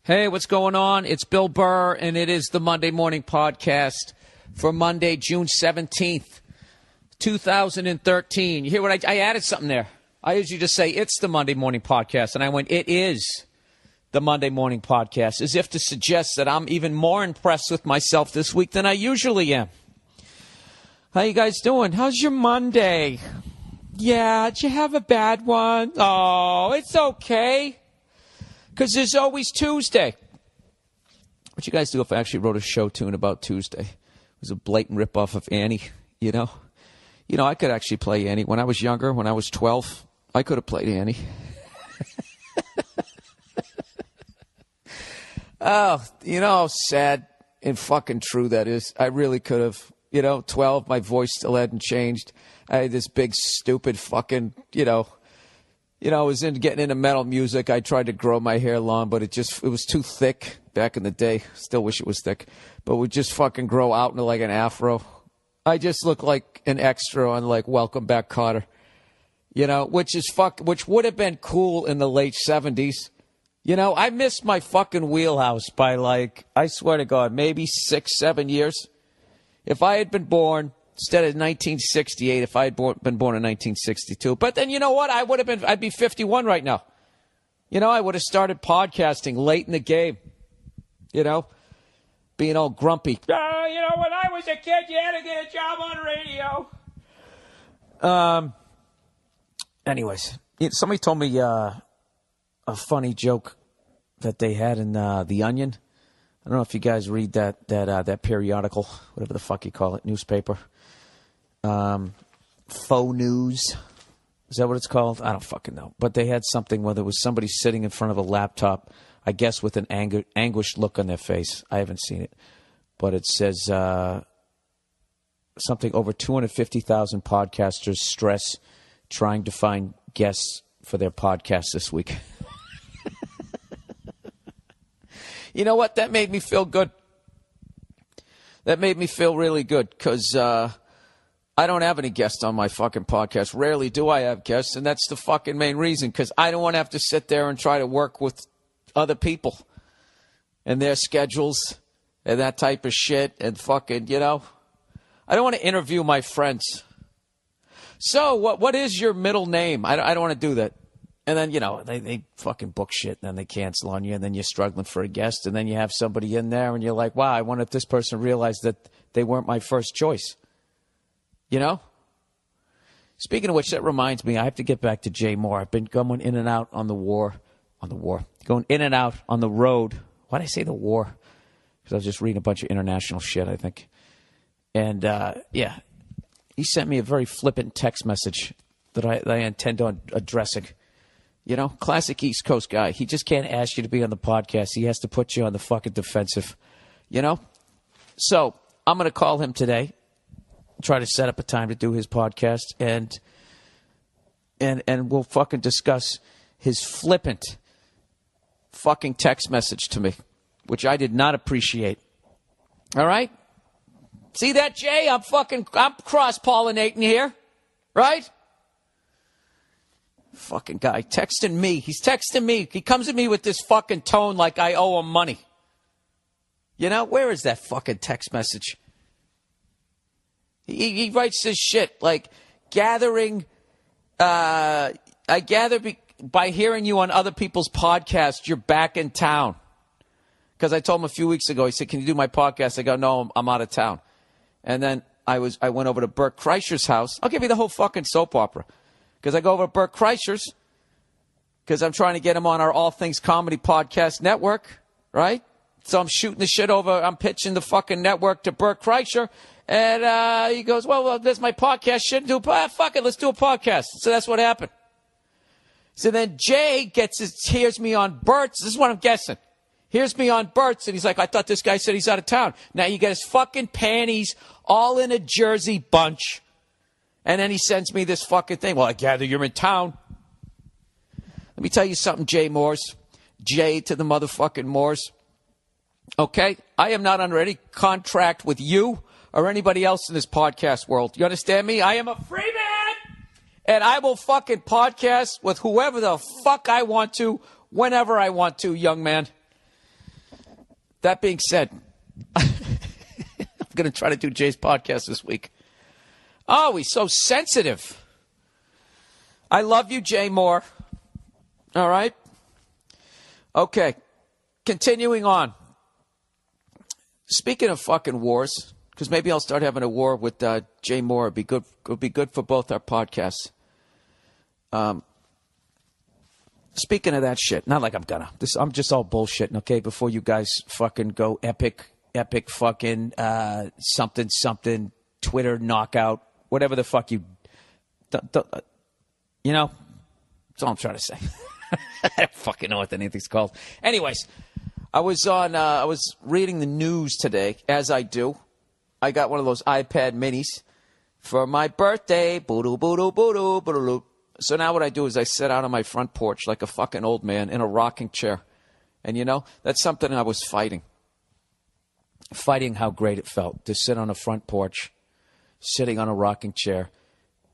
Hey, what's going on? It's Bill Burr, and it is the Monday Morning Podcast for Monday, June 17th, 2013. You hear what I added something there. I usually just say it's the Monday Morning Podcast, and I went, it is the Monday Morning Podcast, as if to suggest that I'm even more impressed with myself this week than I usually am. How you guys doing? How's your Monday? Yeah, did you have a bad one? Oh, it's okay. Because there's always Tuesday. What you guys do if I actually wrote a show tune about Tuesday? It was a blatant ripoff of Annie, you know? You know, I could actually play Annie. When I was younger, when I was 12, I could have played Annie. Oh, you know how sad and fucking true that is. I really could have. You know, 12, my voice still hadn't changed. I had this big, stupid fucking, I was getting into metal music. I tried to grow my hair long, but it was too thick back in the day. Still wish it was thick, but would just fucking grow out into like an afro. I just look like an extra on like Welcome Back, Kotter, which would have been cool in the late 70s. I missed my fucking wheelhouse by like, I swear to God, maybe 6-7 years. If I had been born instead of 1968, if I had been born in 1962. But then you know what? I'd be 51 right now. I would have started podcasting late in the game. Being all grumpy. When I was a kid, you had to get a job on radio. Anyways, somebody told me a funny joke that they had in The Onion. I don't know if you guys read that periodical, whatever the fuck you call it, newspaper. Faux news. Is that what it's called? I don't fucking know. But they had something where there was somebody sitting in front of a laptop, I guess with an anguished look on their face. I haven't seen it. But it says something over 250,000 podcasters stress trying to find guests for their podcast this week. You know what? That made me feel good. That made me feel really good because I don't have any guests on my fucking podcast. Rarely do I have guests, and that's the fucking main reason, because I don't want to have to sit there and try to work with other people and their schedules and that type of shit and fucking, I don't want to interview my friends. So what is your middle name? I don't want to do that. And then, they fucking book shit, and then they cancel on you, and then you're struggling for a guest, and then you have somebody in there, and you're like, wow, I wonder if this person realized that they weren't my first choice. Speaking of which, that reminds me, I have to get back to Jay Mohr. I've been going in and out on the war, going in and out on the road. Why did I say the war? Because I was just reading a bunch of international shit, I think. And, he sent me a very flippant text message that I intend on addressing. Classic East Coast guy. He just can't ask you to be on the podcast. He has to put you on the fucking defensive, So I'm going to call him today, try to set up a time to do his podcast, and we'll fucking discuss his flippant fucking text message to me, which I did not appreciate. All right? See that, Jay? I'm cross-pollinating here, right? Fucking guy texting me. He's texting me. He comes at me with this fucking tone like I owe him money. Where is that fucking text message? He writes this shit like, I gather by hearing you on other people's podcasts, you're back in town. Because I told him a few weeks ago, he said, can you do my podcast? I go, no, I'm out of town. And then I went over to Bert Kreischer's house. I'll give you the whole fucking soap opera. Because I go over to Bert Kreischer's because I'm trying to get him on our All Things Comedy Podcast Network, right? So I'm shooting the shit over. I'm pitching the fucking network to Bert Kreischer. And he goes, well, there's my podcast. Shouldn't do fuck it, let's do a podcast. So that's what happened. So then Jay hears me on Bert's. This is what I'm guessing. Hears me on Bert's, and he's like, I thought this guy said he's out of town. Now you get his fucking panties all in a Jersey bunch. And then he sends me this fucking thing. Well, I gather you're in town. Let me tell you something, Jay Mohrs. Jay to the motherfucking Mohrs. Okay? I am not under any contract with you or anybody else in this podcast world. You understand me? I am a free man, and I will fucking podcast with whoever the fuck I want to, whenever I want to, young man. that being said, I'm going to try to do Jay's podcast this week. Oh, he's so sensitive. I love you, Jay Mohr. All right? Okay. Continuing on. Speaking of fucking wars, because maybe I'll start having a war with Jay Mohr. It'd be good for both our podcasts. Speaking of that shit, not like I'm gonna. I'm just all bullshitting, okay? Before you guys fucking go epic fucking something, Twitter knockout, whatever the fuck you know, that's all I'm trying to say. I don't fucking know what anything's called. Anyways, I was reading the news today, as I do. I got one of those iPad minis for my birthday. Boo-doo, boo-doo, boo-doo, boo-doo. So now what I do is I sit out on my front porch like a fucking old man in a rocking chair. And, you know, that's something I was fighting. Fighting how great it felt to sit on a front porch, sitting on a rocking chair,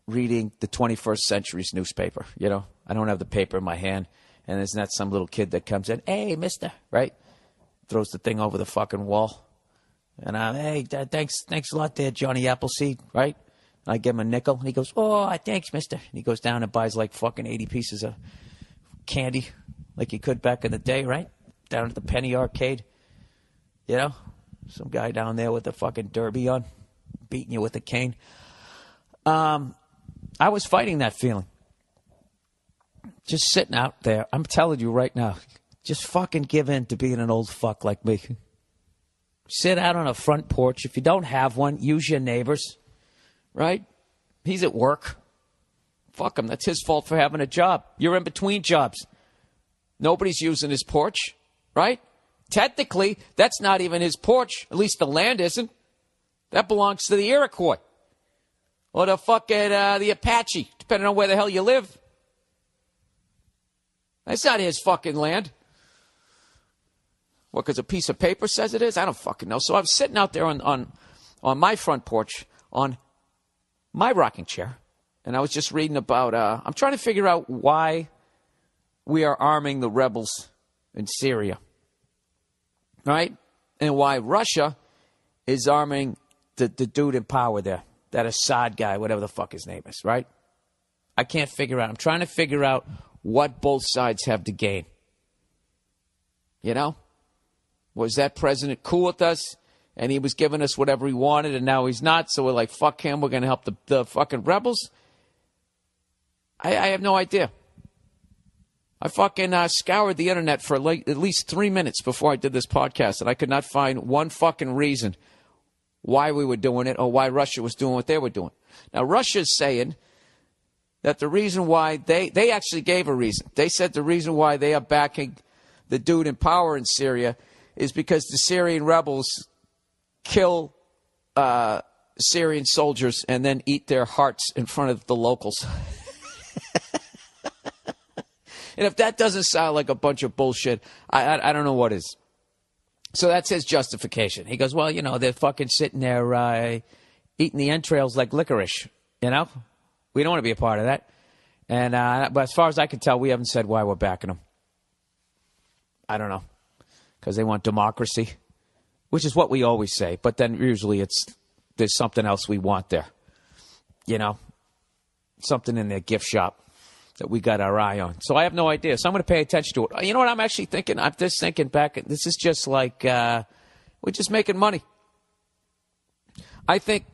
reading the 21st century's newspaper. You know, I don't have the paper in my hand. And there's not some little kid that comes in, hey, mister, right? Throws the thing over the fucking wall. And I'm, hey, thanks a lot there, Johnny Appleseed, right? I give him a nickel, and he goes, oh, thanks, mister. And he goes down and buys like fucking 80 pieces of candy, like he could back in the day, right? Down at the Penny Arcade. You know? Some guy down there with a fucking derby on, beating you with a cane. I was fighting that feeling. Just sitting out there. I'm telling you right now, just fucking give in to being an old fuck like me. Sit out on a front porch. If you don't have one, use your neighbor's. Right? He's at work. Fuck him. That's his fault for having a job. You're in between jobs. Nobody's using his porch. Right? Technically, that's not even his porch. At least the land isn't. That belongs to the Iroquois. Or the fucking the Apache, depending on where the hell you live. That's not his fucking land. What, because a piece of paper says it is? I don't fucking know. So I was sitting out there on my front porch, on my rocking chair, and I was just reading about, I'm trying to figure out why we are arming the rebels in Syria, right? And why Russia is arming the dude in power there, that Assad guy, whatever the fuck his name is, right? I can't figure out. I'm trying to figure out what both sides have to gain. You know? Was that president cool with us? And he was giving us whatever he wanted, and now he's not. So we're like, fuck him. We're going to help the fucking rebels. I have no idea. I fucking scoured the internet for like at least 3 minutes before I did this podcast, and I could not find one fucking reason why we were doing it or why Russia was doing what they were doing. Now, Russia's saying that the reason why they actually gave a reason. They said the reason why they are backing the dude in power in Syria is because the Syrian rebels kill Syrian soldiers and then eat their hearts in front of the locals. And if that doesn't sound like a bunch of bullshit, I don't know what is. So that's his justification. He goes, well, you know, they're fucking sitting there eating the entrails like licorice, you know? We don't want to be a part of that. And but as far as I can tell, we haven't said why we're backing them. I don't know. Because they want democracy, which is what we always say. But then usually there's something else we want there. You know? Something in their gift shop that we got our eye on. So I have no idea. So I'm going to pay attention to it. You know what I'm actually thinking? I'm just thinking back. This is just like we're just making money. I think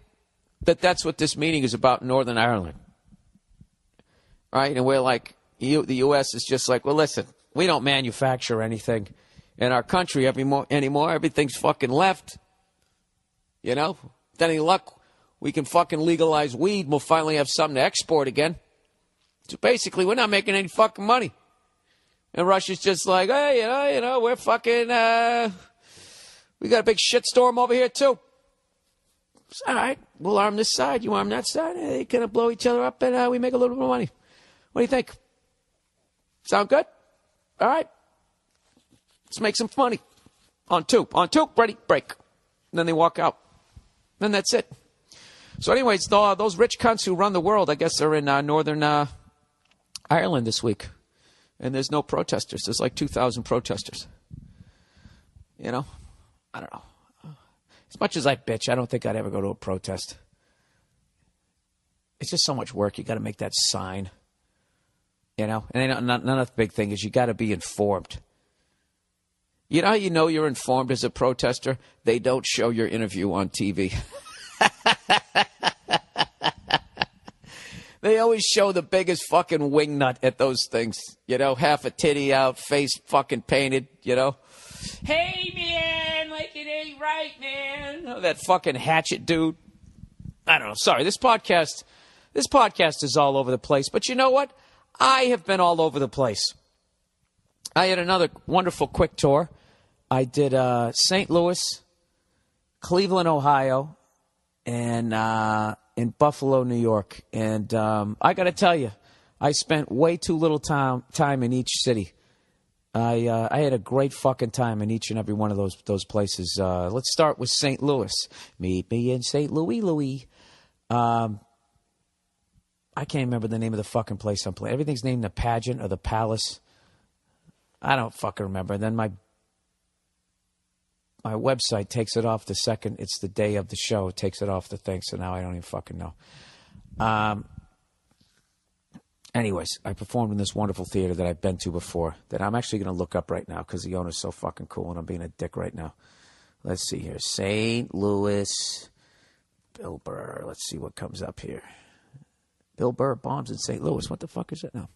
that's what this meeting is about in Northern Ireland. Right? And we're like, the U.S. is just like, well, listen, we don't manufacture anything in our country anymore. Everything's fucking left. You know? With any luck, we can fucking legalize weed and we'll finally have something to export again. So basically, we're not making any fucking money. And Russia's just like, hey, you know, we're fucking, we got a big shitstorm over here, too. It's all right, we'll arm this side, you arm that side. They kind of blow each other up, and we make a little bit of money. What do you think? Sound good? All right. Let's make some money. On two, ready, break. And then they walk out. Then that's it. So anyways, those rich cunts who run the world, I guess, are in Northern Ireland this week. And there's no protesters. There's like 2,000 protesters. You know? I don't know. As much as I bitch, I don't think I'd ever go to a protest. It's just so much work. You got to make that sign. You know? And another big thing is you got to be informed. You know how you know you're informed as a protester? They don't show your interview on TV. They always show the biggest fucking wingnut at those things. You know, half a titty out, face fucking painted, you know. Hey, man, like it ain't right, man. Oh, that fucking hatchet dude. I don't know. Sorry, this podcast is all over the place. But you know what? I have been all over the place. I had another wonderful quick tour. I did St. Louis, Cleveland, Ohio, and in Buffalo, New York. And I got to tell you, I spent way too little time in each city. I had a great fucking time in each and every one of those places. Let's start with St. Louis. Meet me in St. Louis, Louis. I can't remember the name of the fucking place I'm playing. Everything's named the Pageant or the Palace. I don't fucking remember. Then my website takes it off the second. It's the day of the show. It takes it off the thing, so now I don't even fucking know. Anyways, I performed in this wonderful theater that I've been to before that I'm actually going to look up right now because the owner's so fucking cool and I'm being a dick right now. Let's see here. St. Louis, Bill Burr. Let's see what comes up here. Bill Burr bombs in St. Louis. What the fuck is that now?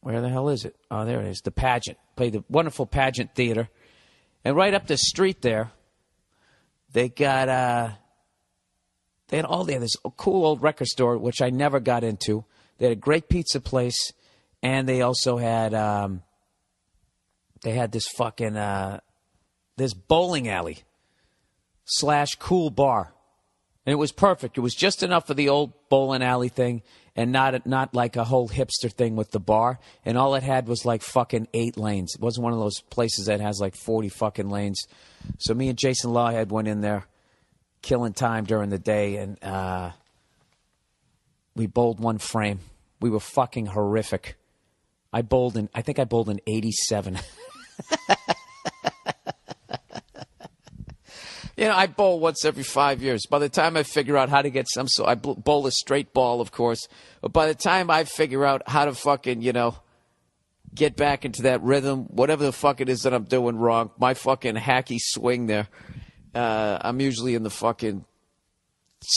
Where the hell is it? Oh, there it is. The Pageant. Played the wonderful Pageant Theater. And right up the street there, they got... They had all there. This cool old record store, which I never got into. They had a great pizza place, and they also had this fucking this bowling alley / cool bar, and it was perfect. It was just enough for the old bowling alley thing, and not like a whole hipster thing with the bar. And all it had was like fucking 8 lanes. It wasn't one of those places that has like 40 fucking lanes. So me and Jason Lawhead went in there, killing time during the day, and we bowled one frame. We were fucking horrific. I think I bowled in 87. You know, I bowl once every 5 years. By the time I figure out how to get I bowl a straight ball, of course. But by the time I figure out how to fucking, you know, get back into that rhythm, whatever the fuck it is that I'm doing wrong, my fucking hacky swing there, I'm usually in the fucking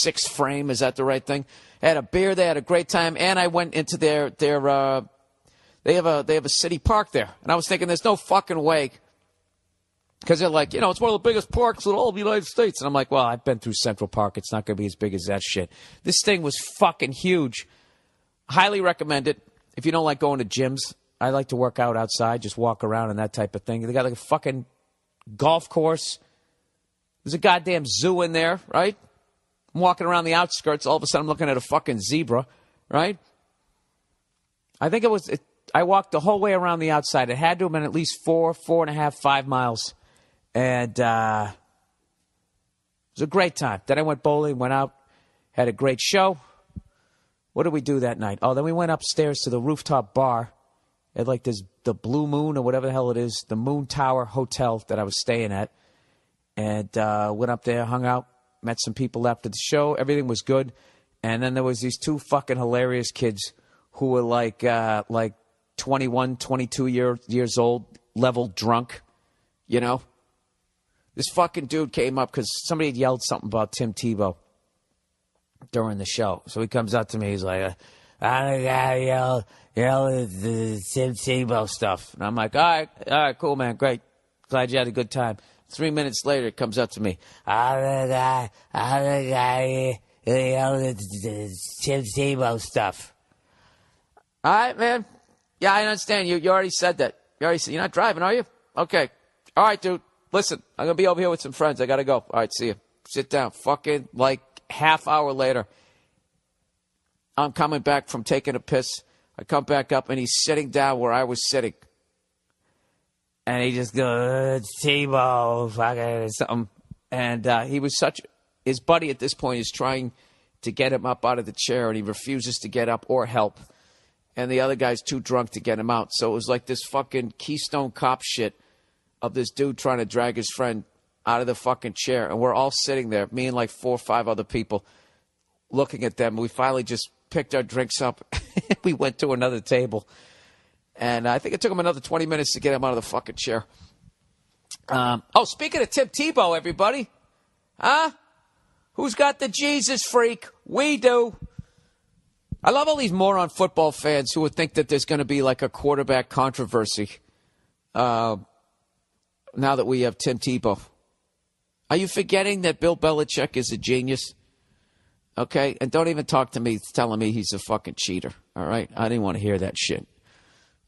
6th frame. Is that the right thing? I had a beer. They had a great time, and I went into their they have a city park there, and I was thinking, there's no fucking way, because they're like, you know, it's one of the biggest parks in all of the United States, and I'm like, well, I've been through Central Park. It's not going to be as big as that shit. This thing was fucking huge. Highly recommend it if you don't like going to gyms. I like to work out outside, just walk around and that type of thing. They got like a fucking golf course. There's a goddamn zoo in there, right? I'm walking around the outskirts. All of a sudden, I'm looking at a fucking zebra, right? I think I walked the whole way around the outside. It had to have been at least 4.5, 5 miles. And it was a great time. Then I went bowling, went out, had a great show. What did we do that night? Oh, then we went upstairs to the rooftop bar at like the Blue Moon or whatever the hell it is, the Moon Tower Hotel that I was staying at. And went up there, hung out, met some people after the show. Everything was good. And then there was these 2 fucking hilarious kids who were like 21, 22 years old, level drunk, you know. This fucking dude came up because somebody had yelled something about Tim Tebow during the show. So he comes up to me. He's like, I'm the guy yell the Tim Tebow stuff. And I'm like, all right, cool, man, great. Glad you had a good time. 3 minutes later, it comes up to me. I'm the guy who yelled the Tim Tebow stuff. All right, man. Yeah, I understand. You already said that. You're not driving, are you? Okay. All right, dude. Listen, I'm going to be over here with some friends. I got to go. All right, see you. Sit down. Fucking like half hour later, I'm coming back from taking a piss. I come back up, and he's sitting down where I was sitting. And he just goes, Tebow, fucking something. And he was his buddy at this point is trying to get him up out of the chair, and he refuses to get up or help. and the other guy's too drunk to get him out. So it was like this fucking Keystone Cop shit of this dude trying to drag his friend out of the fucking chair. And we're all sitting there, me and like 4 or 5 other people, looking at them. We finally just picked our drinks up. We went to another table. And I think it took him another 20 minutes to get him out of the fucking chair. Speaking of Tim Tebow, everybody. Huh? Who's got the Jesus freak? We do. I love all these moron football fans who would think that there's going to be like a quarterback controversy now that we have Tim Tebow. Are you forgetting that Bill Belichick is a genius? Okay? And don't even talk to me telling me he's a fucking cheater. All right? I didn't want to hear that shit.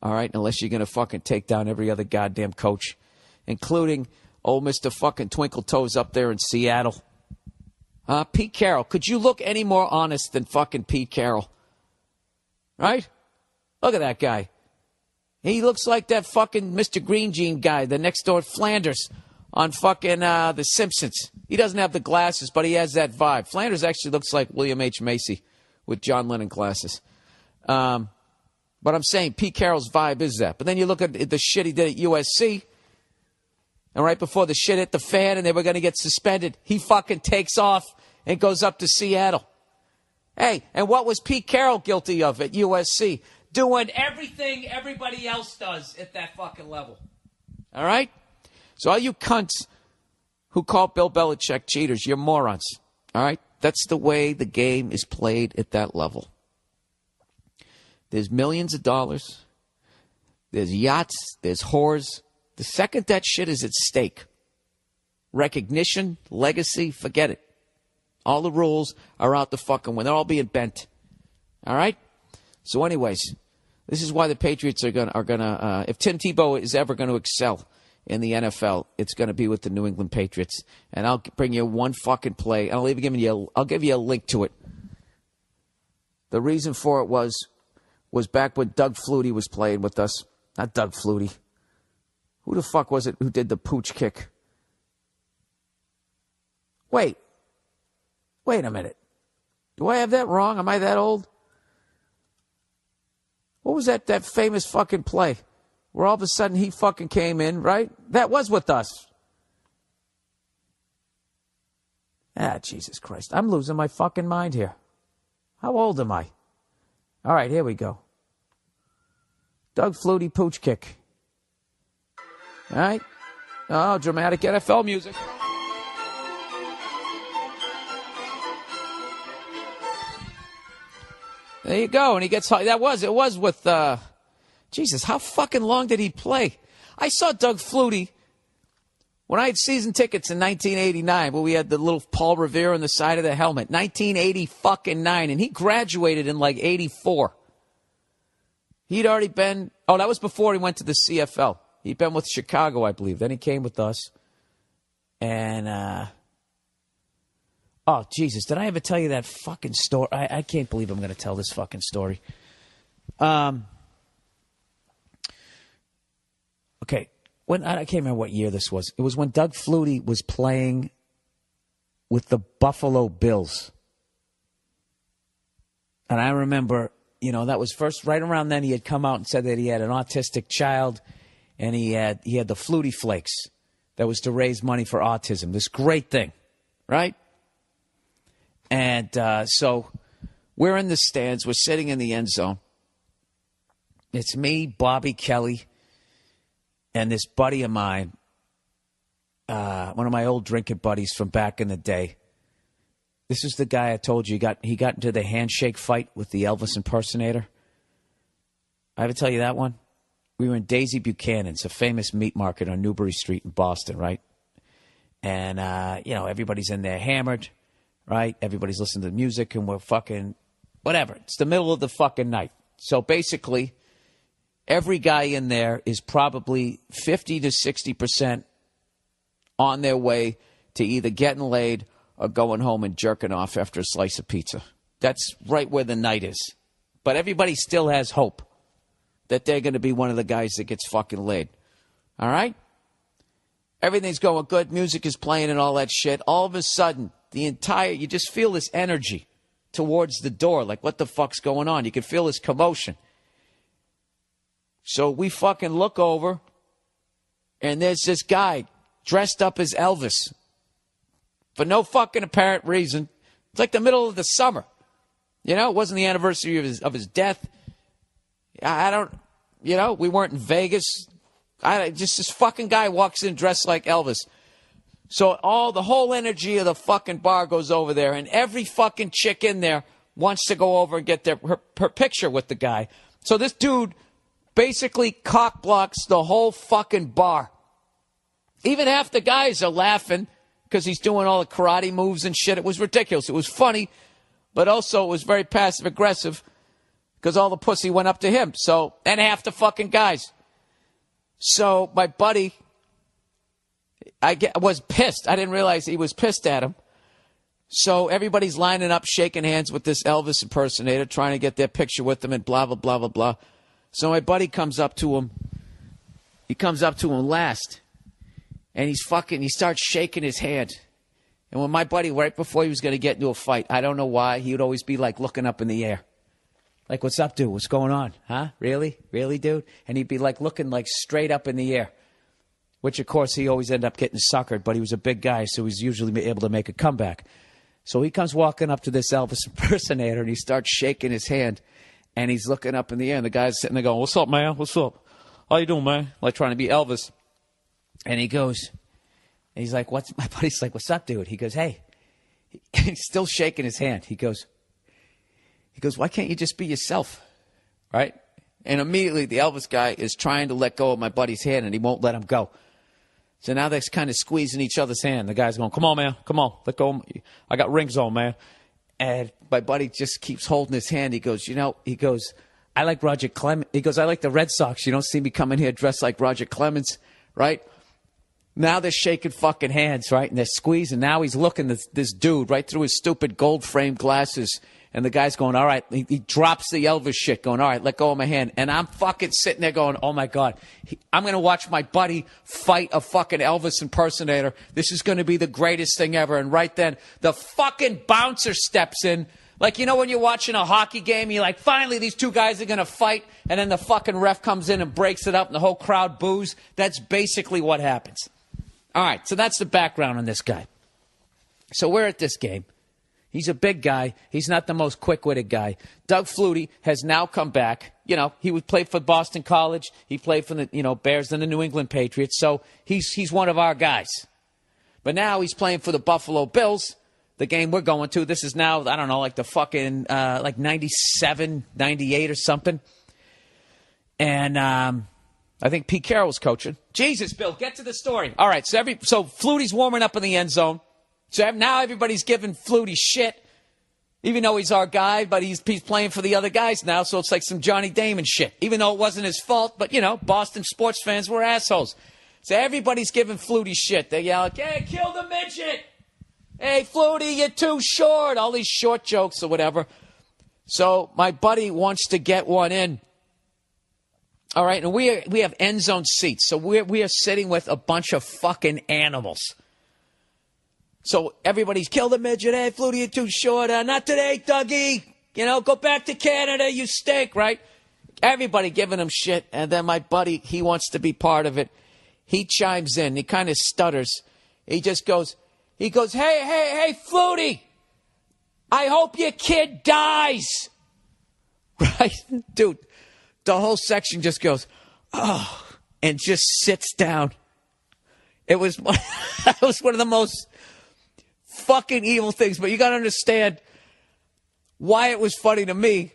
All right? Unless you're going to fucking take down every other goddamn coach, including old Mr. fucking Twinkle Toes up there in Seattle. Pete Carroll. Could you look any more honest than fucking Pete Carroll? Right? Look at that guy. He looks like that fucking Mr. Green Jean guy, the next door Flanders on fucking The Simpsons. He doesn't have the glasses, but he has that vibe. Flanders actually looks like William H. Macy with John Lennon glasses. But I'm saying Pete Carroll's vibe is that. But then you look at the shit he did at USC. And right before the shit hit the fan and they were going to get suspended, he fucking takes off and goes up to Seattle. Hey, and what was Pete Carroll guilty of at USC? Doing everything everybody else does at that fucking level. All right? So all you cunts who call Bill Belichick cheaters, you're morons. All right? That's the way the game is played at that level. There's millions of dollars. There's yachts. There's whores. The second that shit is at stake, recognition, legacy, forget it. All the rules are out the fucking window. They're all being bent. All right? So anyways, this is why the Patriots are gonna if Tim Tebow is ever going to excel in the NFL, it's going to be with the New England Patriots. And I'll bring you one fucking play. I'll give you a link to it. The reason for it was back when Doug Flutie was playing with us. Not Doug Flutie. Who the fuck was it who did the pooch kick? Wait a minute. Do I have that wrong? Am I that old? What was that famous fucking play where all of a sudden he fucking came in, right? That was with us. Jesus Christ. I'm losing my fucking mind here. How old am I? All right, here we go. Doug Flutie pooch kick. All right. Oh, dramatic NFL music. There you go. And he gets it was with Jesus, how fucking long did he play? I saw Doug Flutie when I had season tickets in 1989, where we had the little Paul Revere on the side of the helmet. 1989, and he graduated in like 84. He'd already been that was before he went to the CFL. He'd been with Chicago, I believe. Then he came with us. And, Jesus, did I ever tell you that fucking story? I can't believe I'm going to tell this fucking story. Okay, I can't remember what year this was. It was when Doug Flutie was playing with the Buffalo Bills. And I remember, that was first, right around then he had come out and said that he had an autistic child. And he had the Flutie Flakes that was to raise money for autism. This great thing, right? And so we're in the stands. We're sitting in the end zone. It's me, Bobby Kelly, and this buddy of mine, one of my old drinking buddies from back in the day. This is the guy I told you he got into the handshake fight with the Elvis impersonator. I ever tell you that one? We were in Daisy Buchanan's, a famous meat market on Newbury Street in Boston, right? And, everybody's in there hammered, right? Everybody's listening to the music, and we're fucking whatever. It's the middle of the fucking night. So basically, every guy in there is probably 50 to 60% on their way to either getting laid or going home and jerking off after a slice of pizza. That's right where the night is. But everybody still has hope that they're going to be one of the guys that gets fucking laid. All right? Everything's going good. Music is playing and all that shit. All of a sudden, you just feel this energy towards the door. Like, what the fuck's going on? You can feel this commotion. So we fucking look over, and there's this guy dressed up as Elvis for no fucking apparent reason. It's like the middle of the summer. You know, it wasn't the anniversary of his death. I don't, you know, we weren't in Vegas. Just this fucking guy walks in dressed like Elvis. So the whole energy of the fucking bar goes over there, and every fucking chick in there wants to go over and get her picture with the guy. So this dude basically cock blocks the whole fucking bar. Even half the guys are laughing because he's doing all the karate moves and shit. It was ridiculous. It was funny, but also it was very passive aggressive because all the pussy went up to him. So, and half the fucking guys. So my buddy, was pissed. I didn't realize he was pissed at him. So everybody's lining up, shaking hands with this Elvis impersonator, trying to get their picture with him and blah, blah, blah, blah, blah. So my buddy comes up to him. He comes up to him last. And he starts shaking his hand. And when my buddy, right before he was going to get into a fight, I don't know why, he would always be like looking up in the air. Like, what's up, dude? What's going on? Huh? Really? Really, dude? And he'd be like looking like straight up in the air. Which, of course, he always ended up getting suckered, but he was a big guy, so he's usually able to make a comeback. So he comes walking up to this Elvis impersonator, and he starts shaking his hand, and he's looking up in the air, and the guy's sitting there going, "What's up, man? What's up? How you doing, man?" Like trying to be Elvis. And he goes, and he's like, my buddy's like, "What's up, dude?" He goes, "Hey." He's still shaking his hand. He goes, "Why can't you just be yourself?" Right? And immediately the Elvis guy is trying to let go of my buddy's hand, and he won't let him go. So now they're kind of squeezing each other's hand. The guy's going, "Come on, man. Come on. Let go. I got rings on, man." And my buddy just keeps holding his hand. He goes, "I like Roger Clemens." He goes, "I like the Red Sox. You don't see me coming here dressed like Roger Clemens," right? Now they're shaking fucking hands, right? And they're squeezing. Now he's looking at this dude right through his stupid gold-framed glasses. And the guy's going, "All right." He drops the Elvis shit, going, "All right, let go of my hand." And I'm fucking sitting there going, "Oh, my God. I'm going to watch my buddy fight a fucking Elvis impersonator. This is going to be the greatest thing ever." And right then, the fucking bouncer steps in. Like, you know when you're watching a hockey game, you're like, finally, these two guys are going to fight. And then the fucking ref comes in and breaks it up, and the whole crowd boos. That's basically what happens. All right, so that's the background on this guy. So we're at this game. He's a big guy. He's not the most quick-witted guy. Doug Flutie has now come back. You know, he would play for Boston College. He played for the, Bears and the New England Patriots. So he's one of our guys. But now he's playing for the Buffalo Bills, the game we're going to. This is now, I don't know, like the fucking, like 97, 98 or something. And I think Pete Carroll's coaching. Jesus, Bill, get to the story. All right, so Flutie's warming up in the end zone. So now everybody's giving Flutie shit, even though he's our guy, but he's playing for the other guys now, so it's like some Johnny Damon shit, even though it wasn't his fault. But, Boston sports fans were assholes. So everybody's giving Flutie shit. They yell, "Hey, kill the midget! Hey, Flutie, you're too short!" All these short jokes or whatever. So my buddy wants to get one in. All right, and we have end zone seats, so we are sitting with a bunch of fucking animals. So everybody's, "Kill the midget. Hey, Flutie, you're too short. Not today, Dougie. Go back to Canada. You stink," right? Everybody giving him shit. And then my buddy, he wants to be part of it. He chimes in. He kind of stutters. He just goes, hey, Flutie, I hope your kid dies. Right? Dude, the whole section just goes, "Oh," and just sits down. It was one of the most fucking evil things, but you got to understand why it was funny to me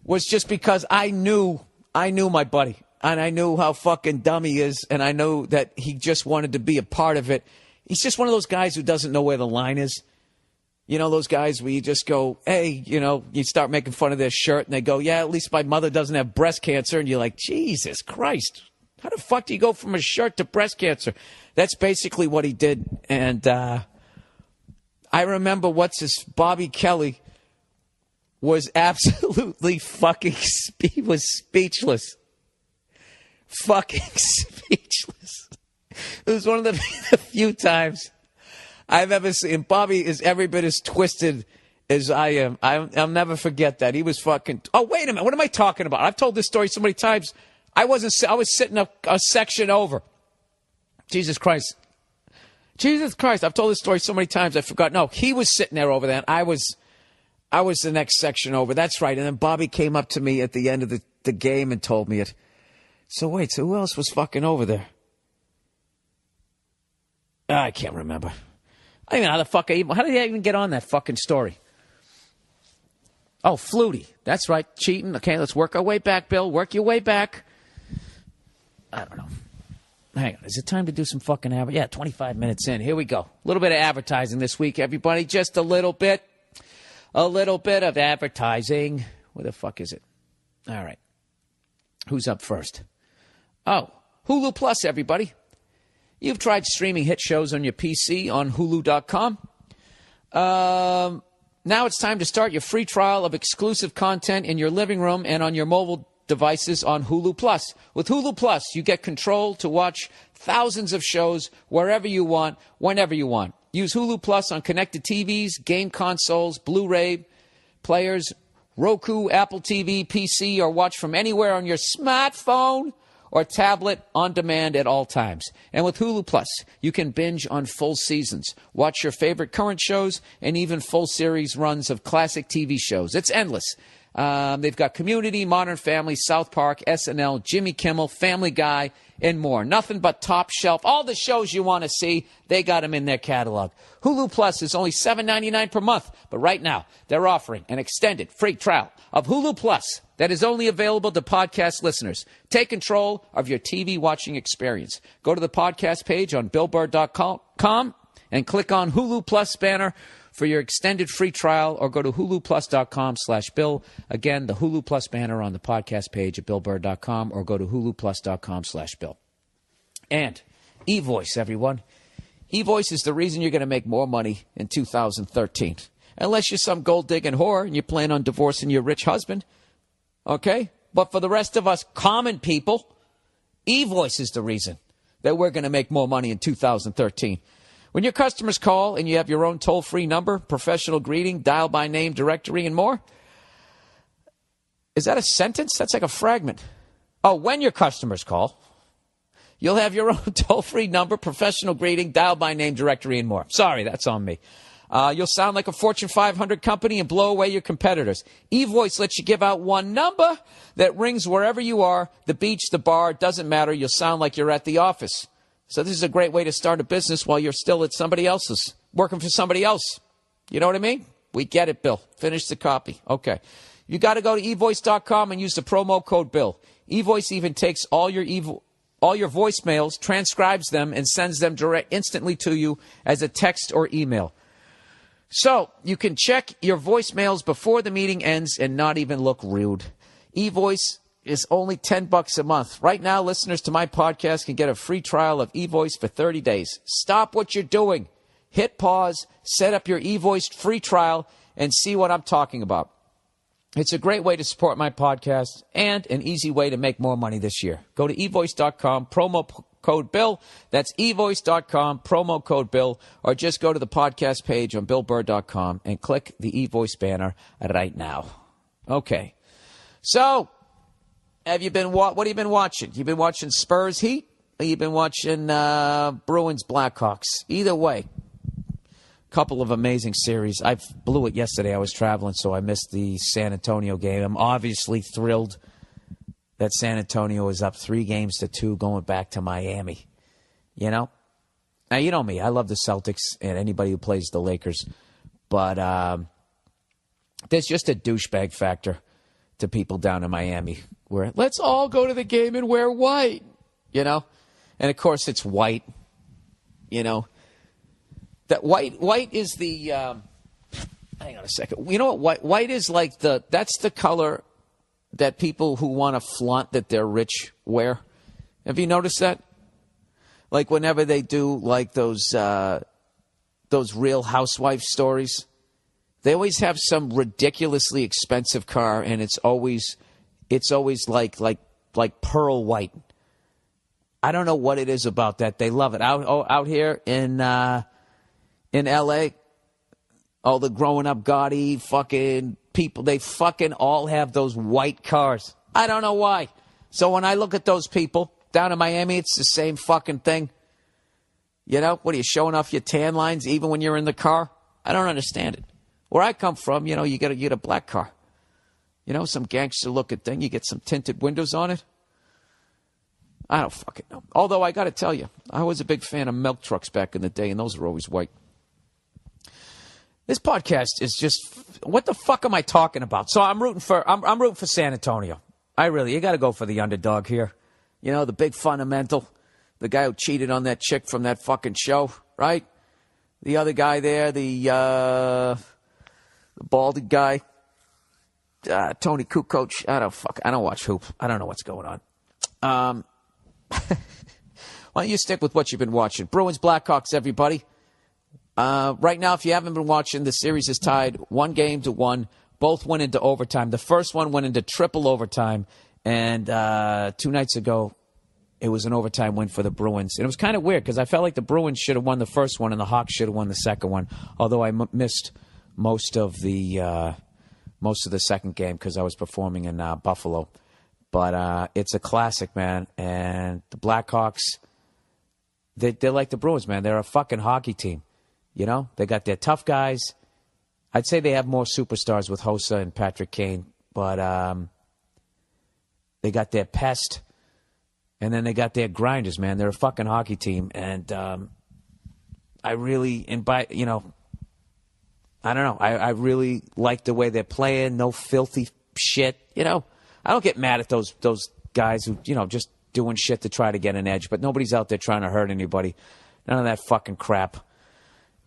was just because I knew my buddy, and I knew how fucking dumb he is, and I knew that he just wanted to be a part of it. He's just one of those guys who doesn't know where the line is. Those guys where you just go, "Hey," you start making fun of their shirt, and they go, "Yeah, at least my mother doesn't have breast cancer," and you're like, Jesus Christ, how the fuck do you go from a shirt to breast cancer? That's basically what he did, and I remember Bobby Kelly was absolutely he was speechless. Fucking speechless. It was one of the few times I've ever seen. Bobby is every bit as twisted as I am. I'll never forget that. He was fucking... Oh, wait a minute. What am I talking about? I've told this story so many times. I was sitting a section over. Jesus Christ. I've told this story so many times I forgot. No, he was sitting there over there, and I was the next section over. That's right. And then Bobby came up to me at the end of the game and told me it. So wait, so who else was fucking over there? I can't remember. I don't even know how did I even get on that fucking story? Oh, Flutie. That's right. Cheating. Okay, let's work our way back, Bill. Work your way back. I don't know. Hang on. Is it time to do some fucking advertising? Yeah, 25 minutes in. Here we go. A little bit of advertising this week, everybody. Just a little bit. A little bit of advertising. Where the fuck is it? All right. Who's up first? Oh, Hulu Plus, everybody. You've tried streaming hit shows on your PC on Hulu.com. Now it's time to start your free trial of exclusive content in your living room and on your mobile devices on Hulu Plus. With Hulu Plus, you get control to watch thousands of shows wherever you want, whenever you want. Use Hulu Plus on connected TVs, game consoles, Blu-ray players, Roku, Apple TV, PC, or watch from anywhere on your smartphone or tablet on demand at all times. And with Hulu Plus, you can binge on full seasons, watch your favorite current shows, and even full series runs of classic TV shows. It's endless. They've got Community, Modern Family, South Park, SNL, Jimmy Kimmel, Family Guy, and more. Nothing but top shelf. All the shows you want to see, they got them in their catalog. Hulu Plus is only $7.99 per month, but right now they're offering an extended free trial of Hulu Plus that is only available to podcast listeners. Take control of your TV watching experience. Go to the podcast page on BillBurr.com and click on Hulu Plus banner for your extended free trial, or go to huluplus.com/Bill. Again, the Hulu Plus banner on the podcast page at BillBurr.com, or go to huluplus.com/Bill. And eVoice, everyone. eVoice is the reason you're going to make more money in 2013. Unless you're some gold-digging whore and you plan on divorcing your rich husband. Okay? But for the rest of us common people, eVoice is the reason that we're going to make more money in 2013. When your customers call and you have your own toll-free number, professional greeting, dial-by-name directory, and more. Is that a sentence? That's like a fragment. Oh, when your customers call, you'll have your own toll-free number, professional greeting, dial-by-name directory, and more. Sorry, that's on me. You'll sound like a Fortune 500 company and blow away your competitors. eVoice lets you give out one number that rings wherever you are, the beach, the bar, doesn't matter. You'll sound like you're at the office. So this is a great way to start a business while you're still at somebody else's, working for somebody else. You know what I mean? We get it, Bill. Finish the copy. Okay. You got to go to eVoice.com and use the promo code Bill. eVoice even takes all your voicemails, transcribes them, and sends them instantly to you as a text or email. So you can check your voicemails before the meeting ends and not even look rude. eVoice is only $10 a month. Right now, listeners to my podcast can get a free trial of eVoice for 30 days. Stop what you're doing. Hit pause, set up your eVoice free trial, and see what I'm talking about. It's a great way to support my podcast and an easy way to make more money this year. Go to eVoice.com, promo code Bill. That's eVoice.com, promo code Bill. Or just go to the podcast page on BillBurr.com and click the eVoice banner right now. Okay. So, what have you been watching? You've been watching Spurs Heat, or you've been watching Bruins Blackhawks? Either way, couple of amazing series. I blew it yesterday. I was traveling, so I missed the San Antonio game. I'm obviously thrilled that San Antonio is up 3-2 going back to Miami. You know? Now, you know me. I love the Celtics and anybody who plays the Lakers. But there's just a douchebag factor to people down in Miami where let's all go to the game and wear white, you know? And, of course, it's white, you know? That white is the hang on a second. You know what? White is like that's the color that people who want to flaunt that they're rich wear. Have you noticed that? Like whenever they do like those Real Housewife stories, they always have some ridiculously expensive car, and it's always like pearl white. I don't know what it is about that. They love it. Out here in L.A., all the growing up gaudy fucking people, they fucking all have those white cars. I don't know why. So when I look at those people down in Miami, it's the same fucking thing. You know, what are you showing off your tan lines even when you're in the car? I don't understand it. Where I come from, you know, you get a black car. You know, some gangster looking thing. You get some tinted windows on it. I don't fucking know. Although I got to tell you, I was a big fan of milk trucks back in the day, and those were always white. This podcast is just, what the fuck am I talking about? So I'm rooting for San Antonio. You got to go for the underdog here. You know, the big fundamental, the guy who cheated on that chick from that fucking show, right? The other guy there, the balding guy, Tony Kukoc. I don't watch hoop. I don't know what's going on. Why don't you stick with what you've been watching? Bruins, Blackhawks, everybody. Right now, if you haven't been watching, the series is tied 1-1. Both went into overtime. The first one went into triple overtime. And 2 nights ago, it was an overtime win for the Bruins. And it was kind of weird because I felt like the Bruins should have won the first one and the Hawks should have won the second one. Although I missed most of the second game because I was performing in Buffalo. But it's a classic, man. And the Blackhawks, they're like the Bruins, man. They're a fucking hockey team. You know, they got their tough guys. I'd say they have more superstars with Hossa and Patrick Kane. But they got their pest. And then they got their grinders, man. They're a fucking hockey team. And I really, I don't know. I really like the way they're playing. No filthy shit, you know. I don't get mad at those guys who, you know, just doing shit to try to get an edge. But nobody's out there trying to hurt anybody. None of that fucking crap.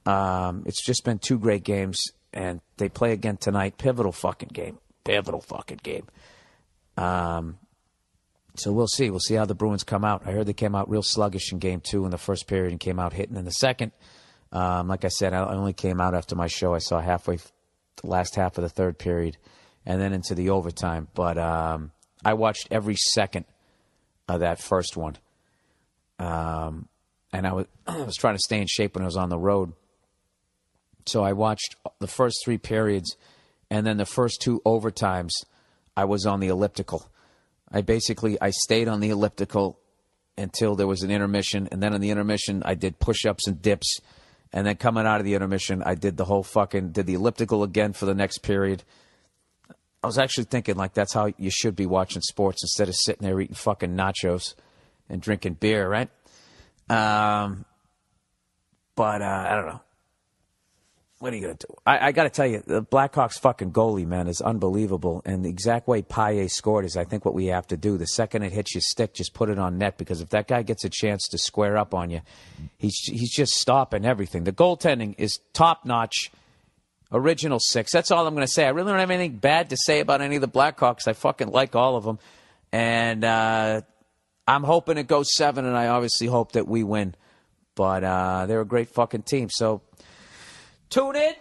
It's just been 2 great games. And they play again tonight. Pivotal fucking game. So we'll see. We'll see how the Bruins come out. I heard they came out real sluggish in game 2 in the first period and came out hitting in the second. Like I said, I only came out after my show. I saw the last half of the third period and then into the overtime. But I watched every second of that first one. And I was trying to stay in shape when I was on the road. So I watched the first 3 periods, and then the first 2 overtimes, I was on the elliptical. I stayed on the elliptical until there was an intermission, and then in the intermission, I did push-ups and dips, and then coming out of the intermission, I did did the elliptical again for the next period. I was actually thinking, like, that's how you should be watching sports instead of sitting there eating fucking nachos and drinking beer, right? But I don't know. What are you going to do? I got to tell you, the Blackhawks fucking goalie, man, is unbelievable. And the exact way Paille scored is, I think, what we have to do. The second it hits your stick, just put it on net. Because if that guy gets a chance to square up on you, he's just stopping everything. The goaltending is top-notch, original 6. That's all I'm going to say. I really don't have anything bad to say about any of the Blackhawks. I fucking like all of them. And I'm hoping it goes 7, and I obviously hope that we win. But they're a great fucking team. So tune in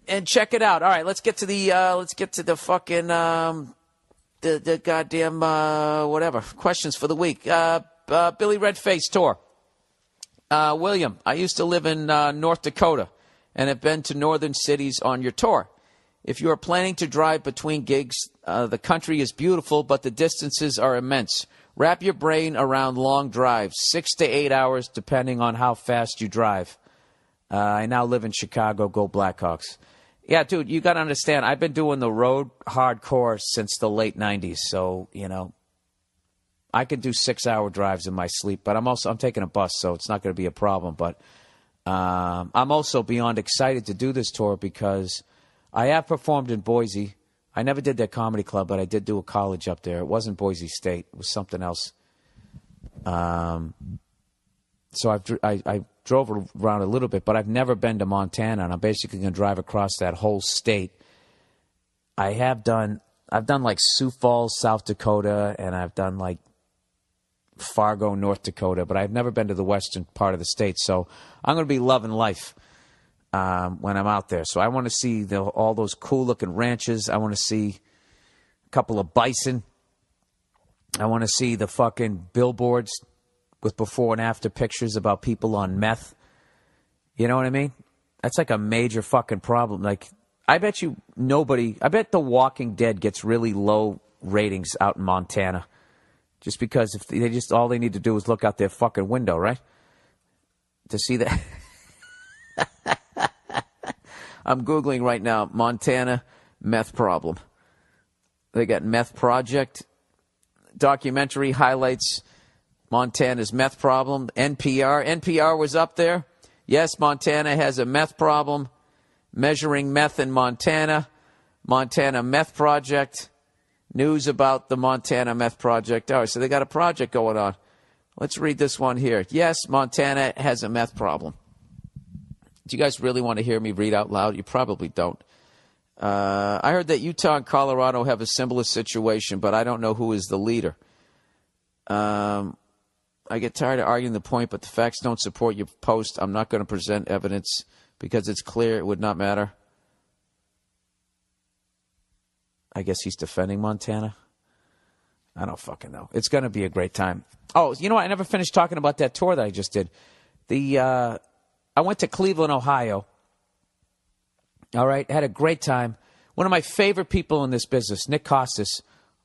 and check it out. All right, let's get to the fucking the goddamn whatever questions for the week. Billy Redface tour. William, I used to live in North Dakota and have been to northern cities on your tour. If you are planning to drive between gigs, the country is beautiful, but the distances are immense. Wrap your brain around long drives, 6 to 8 hours, depending on how fast you drive. I now live in Chicago. Go Blackhawks. Yeah, dude, you got to understand, I've been doing the road hardcore since the late 90s. So, you know, I could do 6-hour drives in my sleep, but I'm taking a bus, so it's not going to be a problem. But I'm also beyond excited to do this tour because I have performed in Boise. I never did their comedy club, but I did do a college up there. It wasn't Boise State. It was something else. So I drove around a little bit, but I've never been to Montana, and I'm basically going to drive across that whole state. I've done like Sioux Falls, South Dakota, and I've done like Fargo, North Dakota, but I've never been to the western part of the state. So I'm going to be loving life when I'm out there. So I want to see all those cool-looking ranches. I want to see a couple of bison. I want to see the fucking billboards with before and after pictures about people on meth. You know what I mean? That's like a major fucking problem. Like, I bet The Walking Dead gets really low ratings out in Montana. Just because if they just all they need to do is look out their fucking window, right? To see that. I'm Googling right now, Montana meth problem. They got meth project. Documentary highlights Montana's meth problem. NPR was up there. Yes, Montana has a meth problem. Measuring meth in Montana. Montana meth project. News about the Montana meth project. All right, so they got a project going on. Let's read this one here. Yes, Montana has a meth problem. Do you guys really want to hear me read out loud? You probably don't. I heard that Utah and Colorado have a similar situation, but I don't know who is the leader. I get tired of arguing the point, but the facts don't support your post. I'm not going to present evidence because it's clear it would not matter. I guess he's defending Montana. I don't fucking know. It's going to be a great time. Oh, you know what? I never finished talking about that tour that I just did. I went to Cleveland, Ohio. All right, had a great time. One of my favorite people in this business, Nick Costas,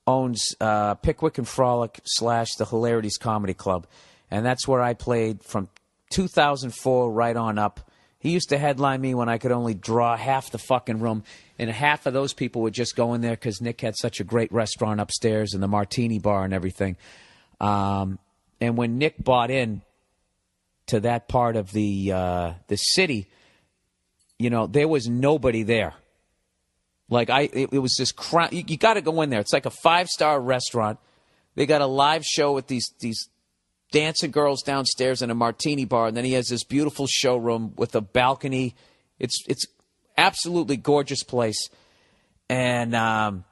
owns Pickwick and Frolic / the Hilarities Comedy Club. And that's where I played from 2004 right on up. He used to headline me when I could only draw half the fucking room. And half of those people would just go in there because Nick had such a great restaurant upstairs and the martini bar and everything. And when Nick bought in to that part of the city, you know, there was nobody there. Like, it was this crowd. You got to go in there. It's like a 5-star restaurant. They got a live show with these dancing girls downstairs in a martini bar, and then he has this beautiful showroom with a balcony. It's absolutely gorgeous place. And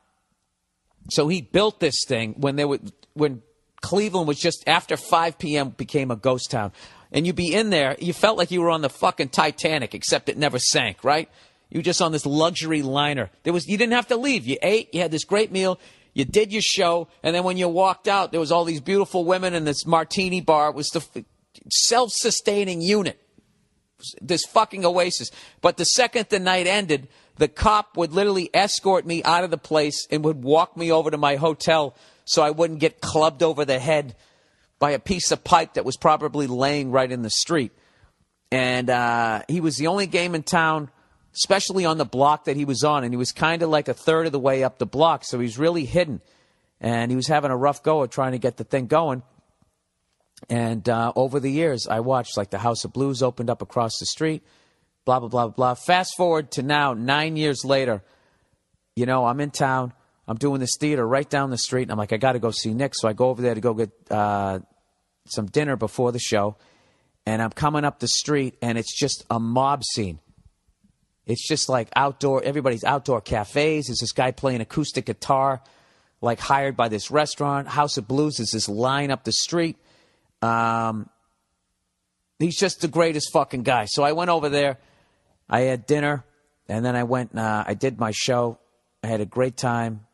so he built this thing when Cleveland was just after 5 p.m. became a ghost town. And you'd be in there, you felt like you were on the fucking Titanic, except it never sank, right? You were just on this luxury liner. You didn't have to leave. You ate, you had this great meal, you did your show, and then when you walked out, there was all these beautiful women in this martini bar. It was the self-sustaining unit, this fucking oasis. But the second the night ended, the cop would literally escort me out of the place and would walk me over to my hotel so I wouldn't get clubbed over the head by a piece of pipe that was probably laying right in the street. And he was the only game in town, especially on the block that he was on. And he was kind of like a third of the way up the block, so he was really hidden. And he was having a rough go of trying to get the thing going. And over the years, I watched, like, the House of Blues opened up across the street, blah, blah, blah, blah. Fast forward to now, 9 years later, you know, I'm in town. I'm doing this theater right down the street. And I'm like, I got to go see Nick. So I go over there to go get some dinner before the show. And I'm coming up the street, and it's just a mob scene. It's just like outdoor, everybody's outdoor cafes. There's this guy playing acoustic guitar, like hired by this restaurant. House of Blues is this line up the street. He's just the greatest fucking guy. So I went over there. I had dinner, and then I went I did my show. I had a great time.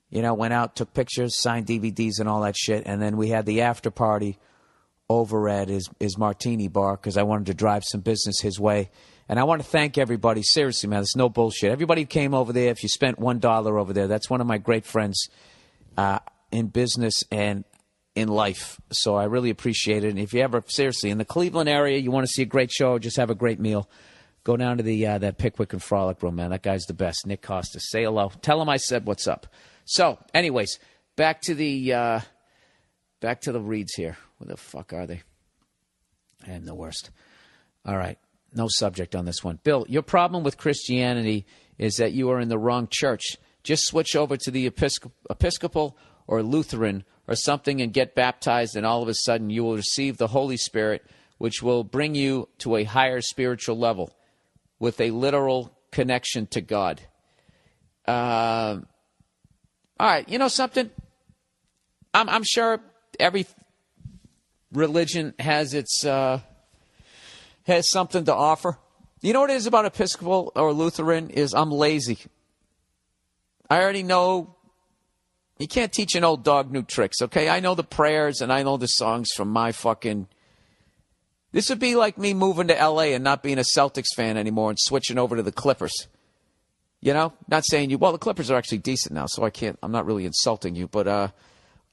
You know, went out, took pictures, signed DVDs and all that shit. And then we had the after party over at his martini bar because I wanted to drive some business his way. And I want to thank everybody. Seriously, man, there's no bullshit. Everybody who came over there, if you spent $1 over there, that's one of my great friends in business and in life. So I really appreciate it. And if you ever, seriously, in the Cleveland area, you want to see a great show, just have a great meal, go down to the that Pickwick and Frolic room, man. That guy's the best. Nick Costas. Say hello. Tell him I said what's up. So, anyways, back to the reads here. Where the fuck are they? I am the worst. All right. No subject on this one. Bill, your problem with Christianity is that you are in the wrong church. Just switch over to the Episcopal or Lutheran or something and get baptized, and all of a sudden you will receive the Holy Spirit, which will bring you to a higher spiritual level with a literal connection to God. All right, you know something? I'm sure every religion has its has something to offer. You know what it is about Episcopal or Lutheran is I'm lazy. I already know you can't teach an old dog new tricks, okay? I know the prayers and I know the songs from my fucking... This would be like me moving to L.A. and not being a Celtics fan anymore and switching over to the Clippers. You know? Not saying you... Well, the Clippers are actually decent now, so I'm not really insulting you, but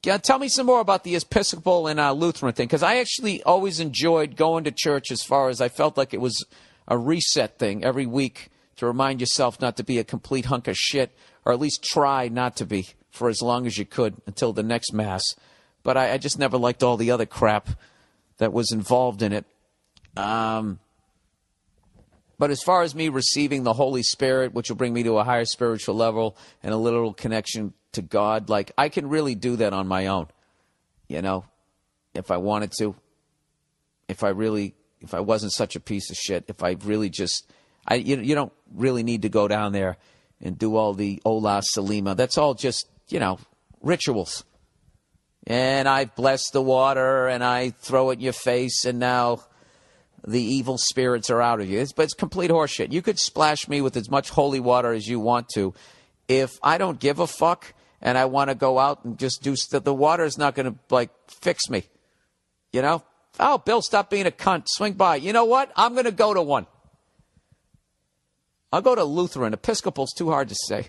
Tell me some more about the Episcopal and Lutheran thing, because I actually always enjoyed going to church as far as I felt like it was a reset thing every week to remind yourself not to be a complete hunk of shit, or at least try not to be for as long as you could until the next Mass. But I just never liked all the other crap that was involved in it. But as far as me receiving the Holy Spirit, which will bring me to a higher spiritual level and a literal connection to God, like, I can really do that on my own, you know, if I wanted to, if I wasn't such a piece of shit, if I really just, you don't really need to go down there and do all the Ola Salima. That's all just, rituals. And I bless the water and I throw it in your face and now the evil spirits are out of you. But it's complete horseshit. You could splash me with as much holy water as you want to. If I don't give a fuck and I want to go out and just do stuff, the water is not going to, fix me. Oh, Bill, stop being a cunt. Swing by. You know what? I'm going to go to one. I'll go to Lutheran. Episcopal's too hard to say.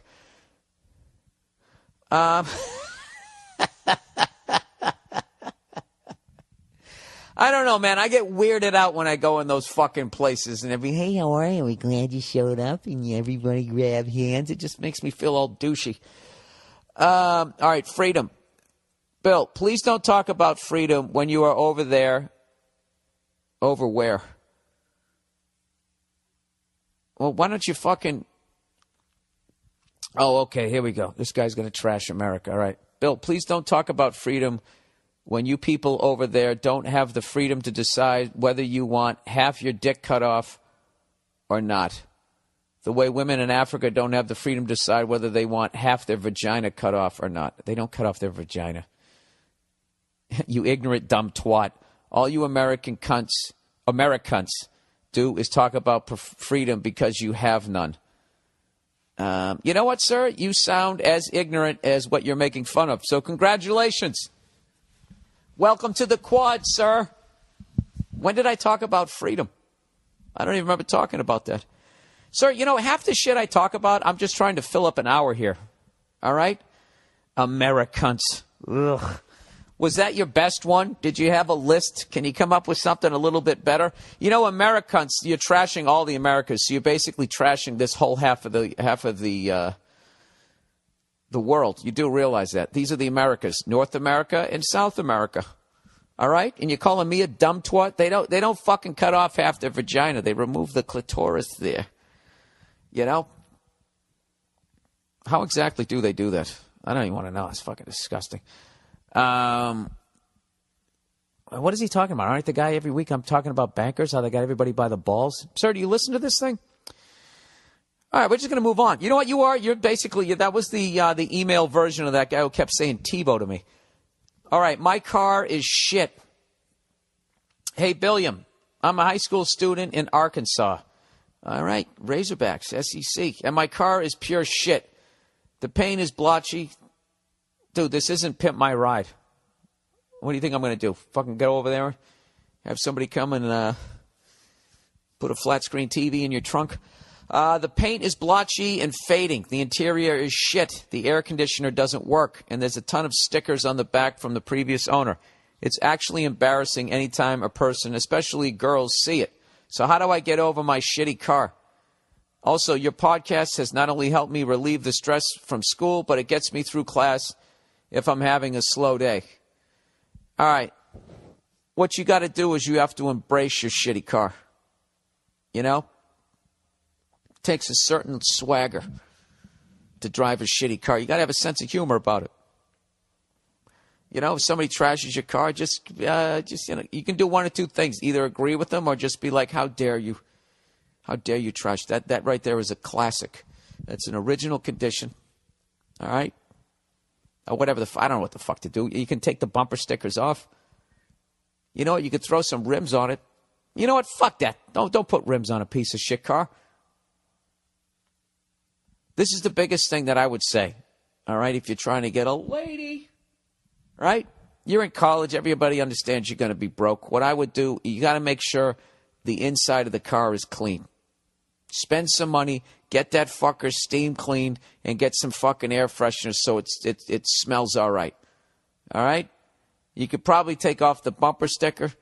I don't know, man. I get weirded out when I go in those fucking places and hey, how are you? We're glad you showed up and everybody grab hands. It just makes me feel all douchey. All right, freedom. Bill, please don't talk about freedom when you are over there. Over where? Well, why don't you fucking... Oh, okay, here we go. This guy's going to trash America. All right. Bill, please don't talk about freedom when you people over there don't have the freedom to decide whether you want half your dick cut off or not. The way women in Africa don't have the freedom to decide whether they want half their vagina cut off or not. They don't cut off their vagina. You ignorant, dumb twat. All you Americans do is talk about freedom because you have none. You know what, sir? You sound as ignorant as what you're making fun of. So congratulations. Welcome to the quad, sir. When did I talk about freedom? I don't even remember talking about that. Sir, half the shit I talk about, I'm just trying to fill up an hour here. All right? Americans. Ugh. Was that your best one? Did you have a list? Can you come up with something a little bit better? Americans, you're trashing all the Americas, so you're basically trashing this whole half of the world. You do realize that. These are the Americas, North America and South America. All right? And you're calling me a dumb twat? They don't fucking cut off half their vagina. They remove the clitoris there. How exactly do they do that? I don't even want to know. It's fucking disgusting. What is he talking about? Aren't the guy every week I'm talking about bankers, how they got everybody by the balls? Sir, do you listen to this thing? All right, we're just going to move on. You know what you are? You're basically, that was the email version of that guy who kept saying Tebow to me. All right, my car is shit. Hey, Billiam, I'm a high school student in Arkansas. All right, Razorbacks, SEC. And my car is pure shit. The paint is blotchy. Dude, this isn't Pimp My Ride. What do you think I'm going to do? Fucking go over there? Have somebody come and put a flat screen TV in your trunk? The paint is blotchy and fading. The interior is shit. The air conditioner doesn't work. And there's a ton of stickers on the back from the previous owner. It's actually embarrassing anytime a person, especially girls, see it. So how do I get over my shitty car? Also, your podcast has not only helped me relieve the stress from school, but it gets me through class if I'm having a slow day. All right. What you got to do is you have to embrace your shitty car. It takes a certain swagger to drive a shitty car. You got to have a sense of humor about it. If somebody trashes your car, you can do one or two things. Either agree with them or just be like, how dare you? How dare you trash that? That right there is a classic. That's an original condition. All right? Or whatever I don't know what the fuck to do. You can take the bumper stickers off. You know what? You could throw some rims on it. You know what? Fuck that. Don't put rims on a piece of shit car. This is the biggest thing that I would say. All right? If you're trying to get a lady, right? You're in college. Everybody understands you're going to be broke. What I would do, you got to make sure the inside of the car is clean. Spend some money, get that fucker steam cleaned, and get some fucking air freshener so it smells all right. All right? You could probably take off the bumper sticker.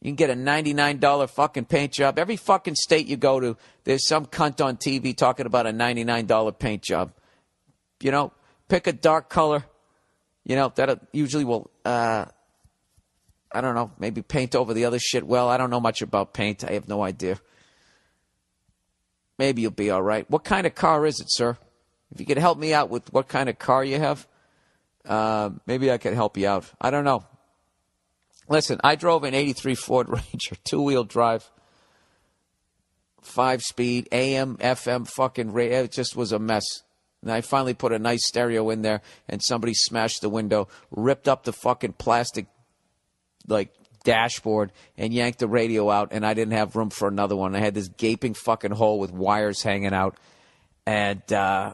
You can get a $99 fucking paint job. Every fucking state you go to, there's some cunt on TV talking about a $99 paint job. You know, pick a dark color. You know, that usually will, I don't know, maybe paint over the other shit well. I don't know much about paint. I have no idea. Maybe you'll be all right. What kind of car is it, sir? If you could help me out with what kind of car you have, maybe I could help you out. I don't know. Listen, I drove an 83 Ford Ranger, two-wheel drive, 5-speed, AM, FM, fucking radio. It just was a mess. And I finally put a nice stereo in there, and somebody smashed the window, ripped up the fucking plastic, like, dashboard, and yanked the radio out, and I didn't have room for another one. I had this gaping fucking hole with wires hanging out, and I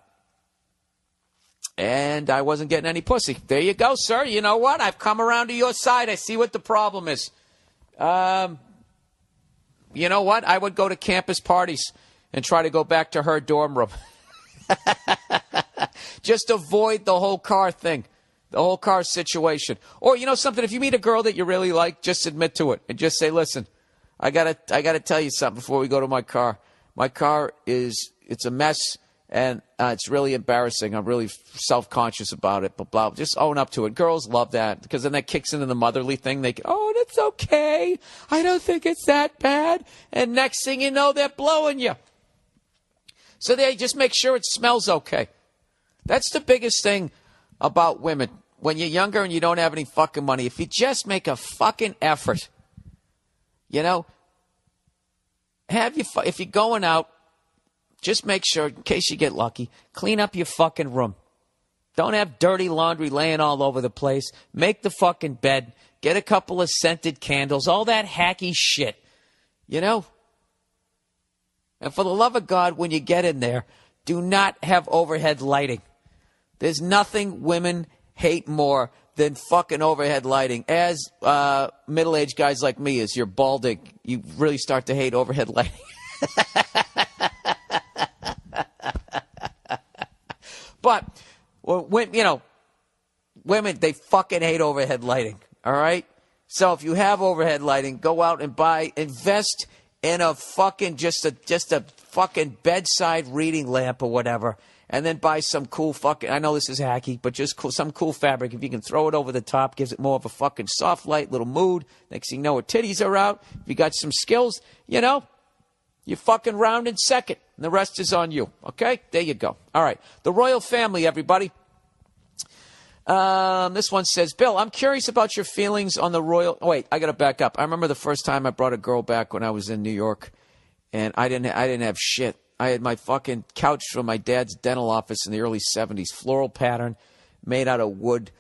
wasn't getting any pussy. There you go, sir. You know what? I've come around to your side. I see what the problem is. You know what? I would go to campus parties and try to go back to her dorm room. Just avoid the whole car thing, the whole car situation. Or, you know something, if you meet a girl that you really like, just admit to it and just say, listen, I gotta tell you something before we go to my car. My car it's a mess, and it's really embarrassing. I'm really self-conscious about it, but blah. Just own up to it. Girls love that, because then that kicks into the motherly thing. They go, oh, that's okay. I don't think it's that bad. And next thing you know, they're blowing you. So they just make sure it smells okay. That's the biggest thing about women. When you're younger and you don't have any fucking money, if you just make a fucking effort, you know, if you're going out, just make sure, in case you get lucky, clean up your fucking room. Don't have dirty laundry laying all over the place. Make the fucking bed. Get a couple of scented candles. All that hacky shit. You know? And for the love of God, when you get in there, do not have overhead lighting. There's nothing women hate more than fucking overhead lighting. As middle-aged guys like me, as you're balding, you really start to hate overhead lighting. But, you know, women, they fucking hate overhead lighting, all right? So if you have overhead lighting, go out and invest in a fucking, just a fucking bedside reading lamp or whatever, and then buy some cool fucking, I know this is hacky, but just some cool fabric. If you can throw it over the top, gives it more of a fucking soft light, little mood. Next thing you know, her titties are out. If you got some skills, you know, you fucking round in second, and the rest is on you. Okay? There you go. All right. The royal family, everybody. This one says, Bill, I'm curious about your feelings on the royal... Oh, wait, I got to back up. I remember the first time I brought a girl back when I was in New York, and I didn't have shit. I had my fucking couch from my dad's dental office in the early 70s, floral pattern, made out of wood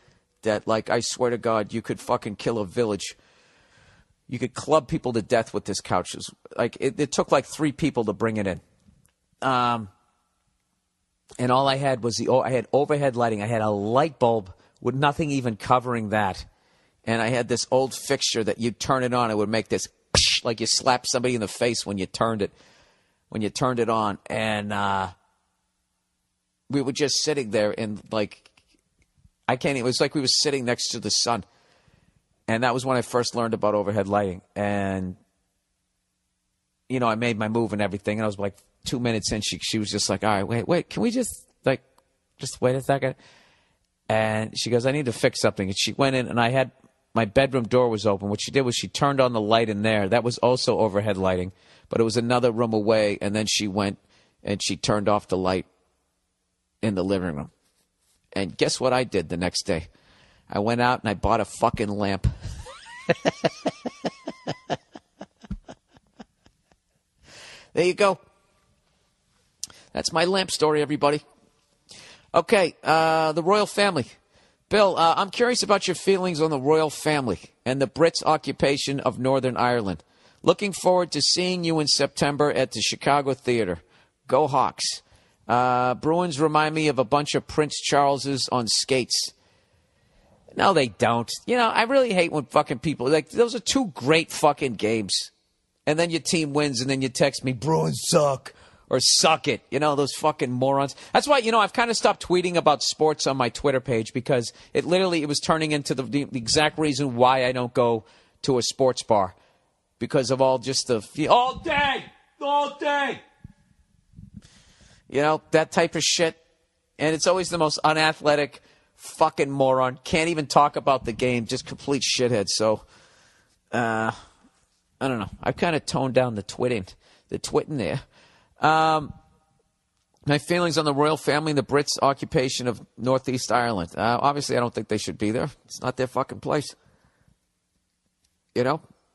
that, like, I swear to God, you could fucking kill a village. You could club people to death with this couch. It took like 3 people to bring it in. And all I had was I had overhead lighting. I had a light bulb with nothing even covering that. And I had this old fixture that you'd turn it on. It would make this like you slapped somebody in the face when you turned it on. And we were just sitting there and like, it was like we were sitting next to the sun. And that was when I first learned about overhead lighting. And, you know, I made my move and everything. And I was like 2 minutes in, she was just like, all right, wait, can we just wait a second? And she goes, I need to fix something. And she went in, and I had my bedroom door was open. What she did was she turned on the light in there. That was also overhead lighting, but it was another room away. And then she went and she turned off the light in the living room. And guess what I did the next day? I went out and I bought a fucking lamp. There you go. That's my lamp story, everybody. Okay, the royal family. Bill, I'm curious about your feelings on the royal family and the Brits' occupation of Northern Ireland. Looking forward to seeing you in September at the Chicago Theater. Go Hawks. Bruins remind me of a bunch of Prince Charleses on skates. No, they don't. You know, I really hate when fucking people, like, those are 2 great fucking games. And then your team wins, and then you text me, Bruins suck. or suck it. You know, those fucking morons. That's why, I've kind of stopped tweeting about sports on my Twitter page because it was turning into the exact reason why I don't go to a sports bar. Because of all day. That type of shit. And it's always the most unathletic fucking moron. Can't even talk about the game. Just complete shithead. So, I don't know. I've kind of toned down the twitting there. My feelings on the royal family and the Brits' occupation of Northeast Ireland. Obviously, I don't think they should be there. It's not their fucking place.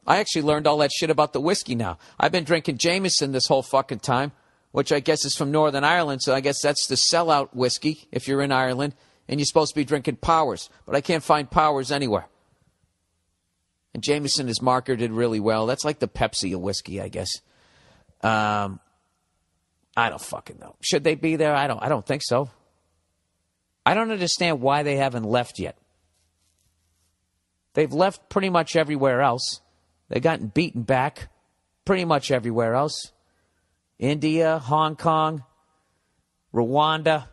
I actually learned all that shit about the whiskey now. I've been drinking Jameson this whole fucking time, which I guess is from Northern Ireland, so I guess that's the sellout whiskey if you're in Ireland, and you're supposed to be drinking Powers. But I can't find Powers anywhere. And Jameson is marketed really well. That's like the Pepsi of whiskey, I guess. I don't fucking know. Should they be there? I don't think so. I don't understand why they haven't left yet. They've left pretty much everywhere else. They've gotten beaten back pretty much everywhere else. India, Hong Kong, Rwanda,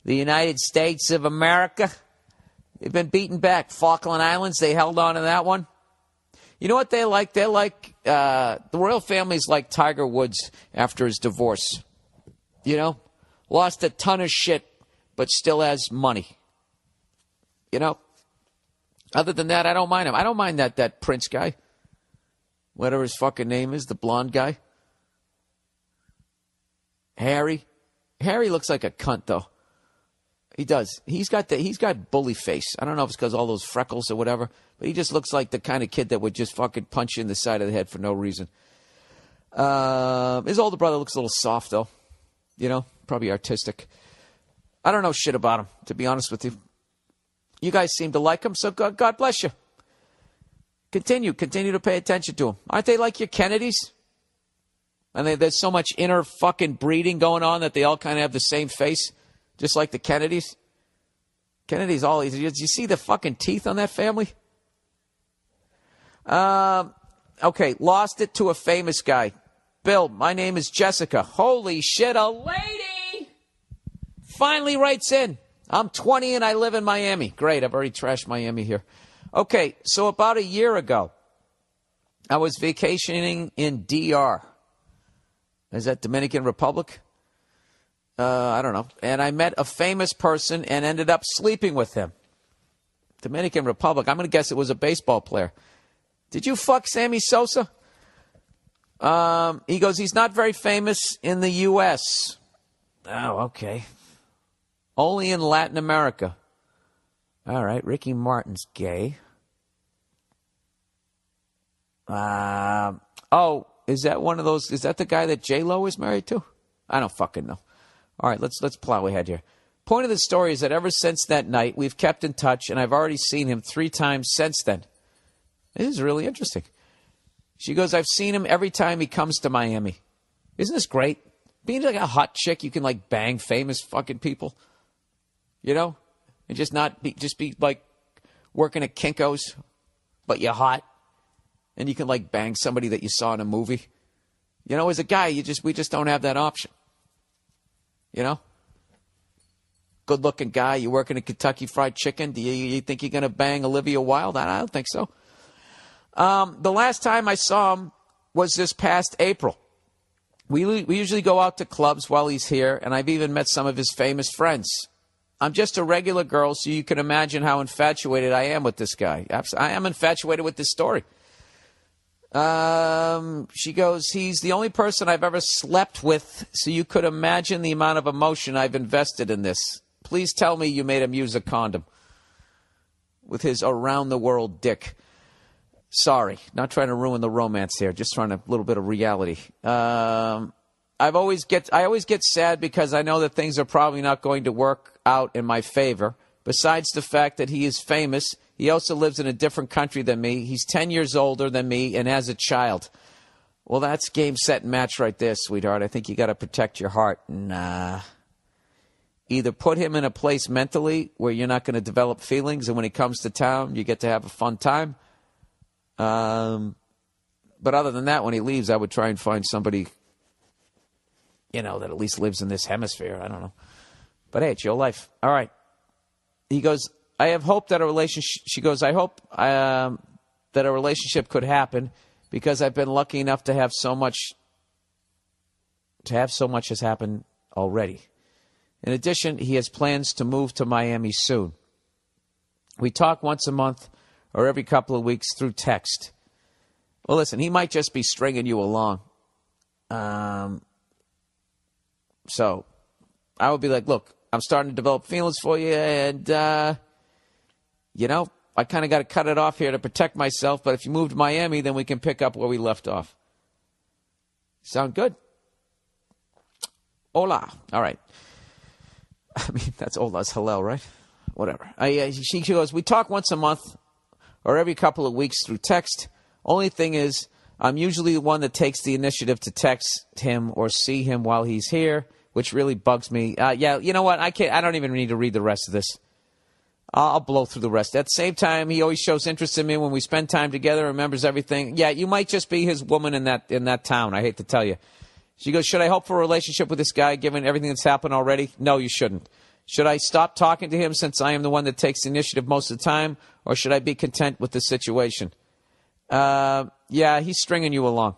the United States of America. They've been beaten back. Falkland Islands, they held on to that one. You know what they like? They're like, the royal family's like Tiger Woods after his divorce. Lost a ton of shit, but still has money. Other than that, I don't mind him. I don't mind that Prince guy. Whatever his fucking name is, the blonde guy. Harry. Harry looks like a cunt, though. He does. He's got bully face. I don't know if it's because all those freckles or whatever, but he just looks like the kind of kid that would just fucking punch you in the side of the head for no reason. His older brother looks a little soft, though. Probably artistic. I don't know shit about him, to be honest with you. You guys seem to like him, so God bless you. Continue to pay attention to him. Aren't they like your Kennedys? And there's so much inner fucking breeding going on that they all kind of have the same face, just like the Kennedys. Kennedys all easy. Did you see the fucking teeth on that family? Okay, lost it to a famous guy. Bill, my name is Jessica. Holy shit, a lady finally writes in. I'm 20 and I live in Miami. Great, I've already trashed Miami here. Okay, so about a year ago, I was vacationing in DR. Is that Dominican Republic? I don't know. And I met a famous person and ended up sleeping with him. Dominican Republic. I'm going to guess it was a baseball player. Did you fuck Sammy Sosa? He goes, he's not very famous in the U.S. Oh, okay. Only in Latin America. All right, Ricky Martin's gay. Is that one of those? Is that the guy that J-Lo is married to? I don't fucking know. All right, let's plow ahead here. Point of the story is that ever since that night, we've kept in touch, and I've already seen him 3 times since then. This is really interesting. She goes, I've seen him every time he comes to Miami. Isn't this great? Being like a hot chick, you can like bang famous fucking people. And just be like working at Kinko's, but you're hot. And you can like bang somebody that you saw in a movie. As a guy, we just don't have that option. Good looking guy, you working at Kentucky Fried Chicken. Do you think you're going to bang Olivia Wilde? I don't think so. The last time I saw him was this past April. We usually go out to clubs while he's here, and I've even met some of his famous friends. I'm just a regular girl, so you can imagine how infatuated I am with this guy. I am infatuated with this story. She goes, he's the only person I've ever slept with, so you could imagine the amount of emotion I've invested in this. Please tell me you made him use a condom with his around-the-world dick. Sorry, not trying to ruin the romance here, just trying a little bit of reality. I always get sad because I know that things are probably not going to work out in my favor. Besides the fact that he is famous, he also lives in a different country than me. He's 10 years older than me and has a child. Well, that's game, set, and match right there, sweetheart. I think you got to protect your heart. Nah. Either put him in a place mentally where you're not going to develop feelings, and when he comes to town, you get to have a fun time. But other than that, when he leaves, I would try and find somebody that at least lives in this hemisphere. I don't know. But hey, it's your life. All right. He goes, I have hope that a relationship, she goes, I hope that a relationship could happen because I've been lucky enough to have so much has happened already. In addition, he has plans to move to Miami soon. We talk once a month or every couple of weeks through text. Well, listen, he might just be stringing you along. So I would be like, look, I'm starting to develop feelings for you, and, I kind of got to cut it off here to protect myself, but if you move to Miami, then we can pick up where we left off. Sound good? Hola. All right. I mean, that's hola's hello, right? Whatever. She goes, we talk once a month or every couple of weeks through text. Only thing is, I'm usually the one that takes the initiative to text him or see him while he's here, which really bugs me. Yeah, you know what? I don't even need to read the rest of this. I'll blow through the rest. At the same time, he always shows interest in me when we spend time together, remembers everything. Yeah, you might just be his woman in that town. I hate to tell you. She goes, should I hope for a relationship with this guy given everything that's happened already? No, you shouldn't. Should I stop talking to him since I am the one that takes the initiative most of the time, or should I be content with the situation? Yeah, he's stringing you along.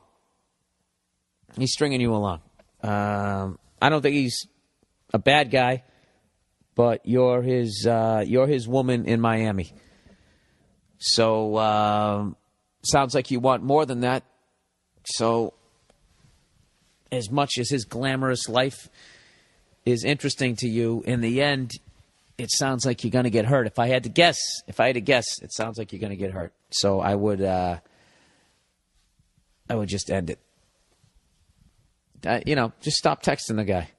He's stringing you along. I don't think he's a bad guy, but you're his woman in Miami. So sounds like you want more than that. So as much as his glamorous life is interesting to you, in the end, it sounds like you're going to get hurt. If I had to guess, it sounds like you're going to get hurt. So I would just end it. Just stop texting the guy.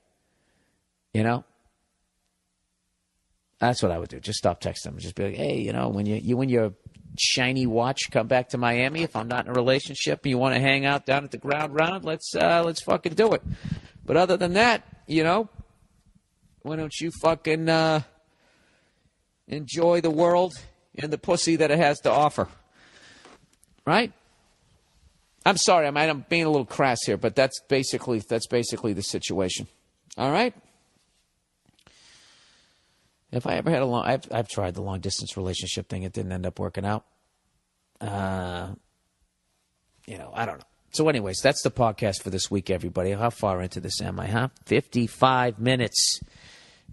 That's what I would do. Just stop texting him. Just be like, hey, when you win your shiny watch, come back to Miami. If I'm not in a relationship and you want to hang out down at the ground round, let's fucking do it. But other than that, why don't you fucking enjoy the world and the pussy that it has to offer? Right? I'm sorry, I'm being a little crass here, but that's basically the situation. All right? If I ever had I've tried the long distance relationship thing. It didn't end up working out. I don't know. So anyways, that's the podcast for this week, everybody. How far into this am I, huh? 55 minutes.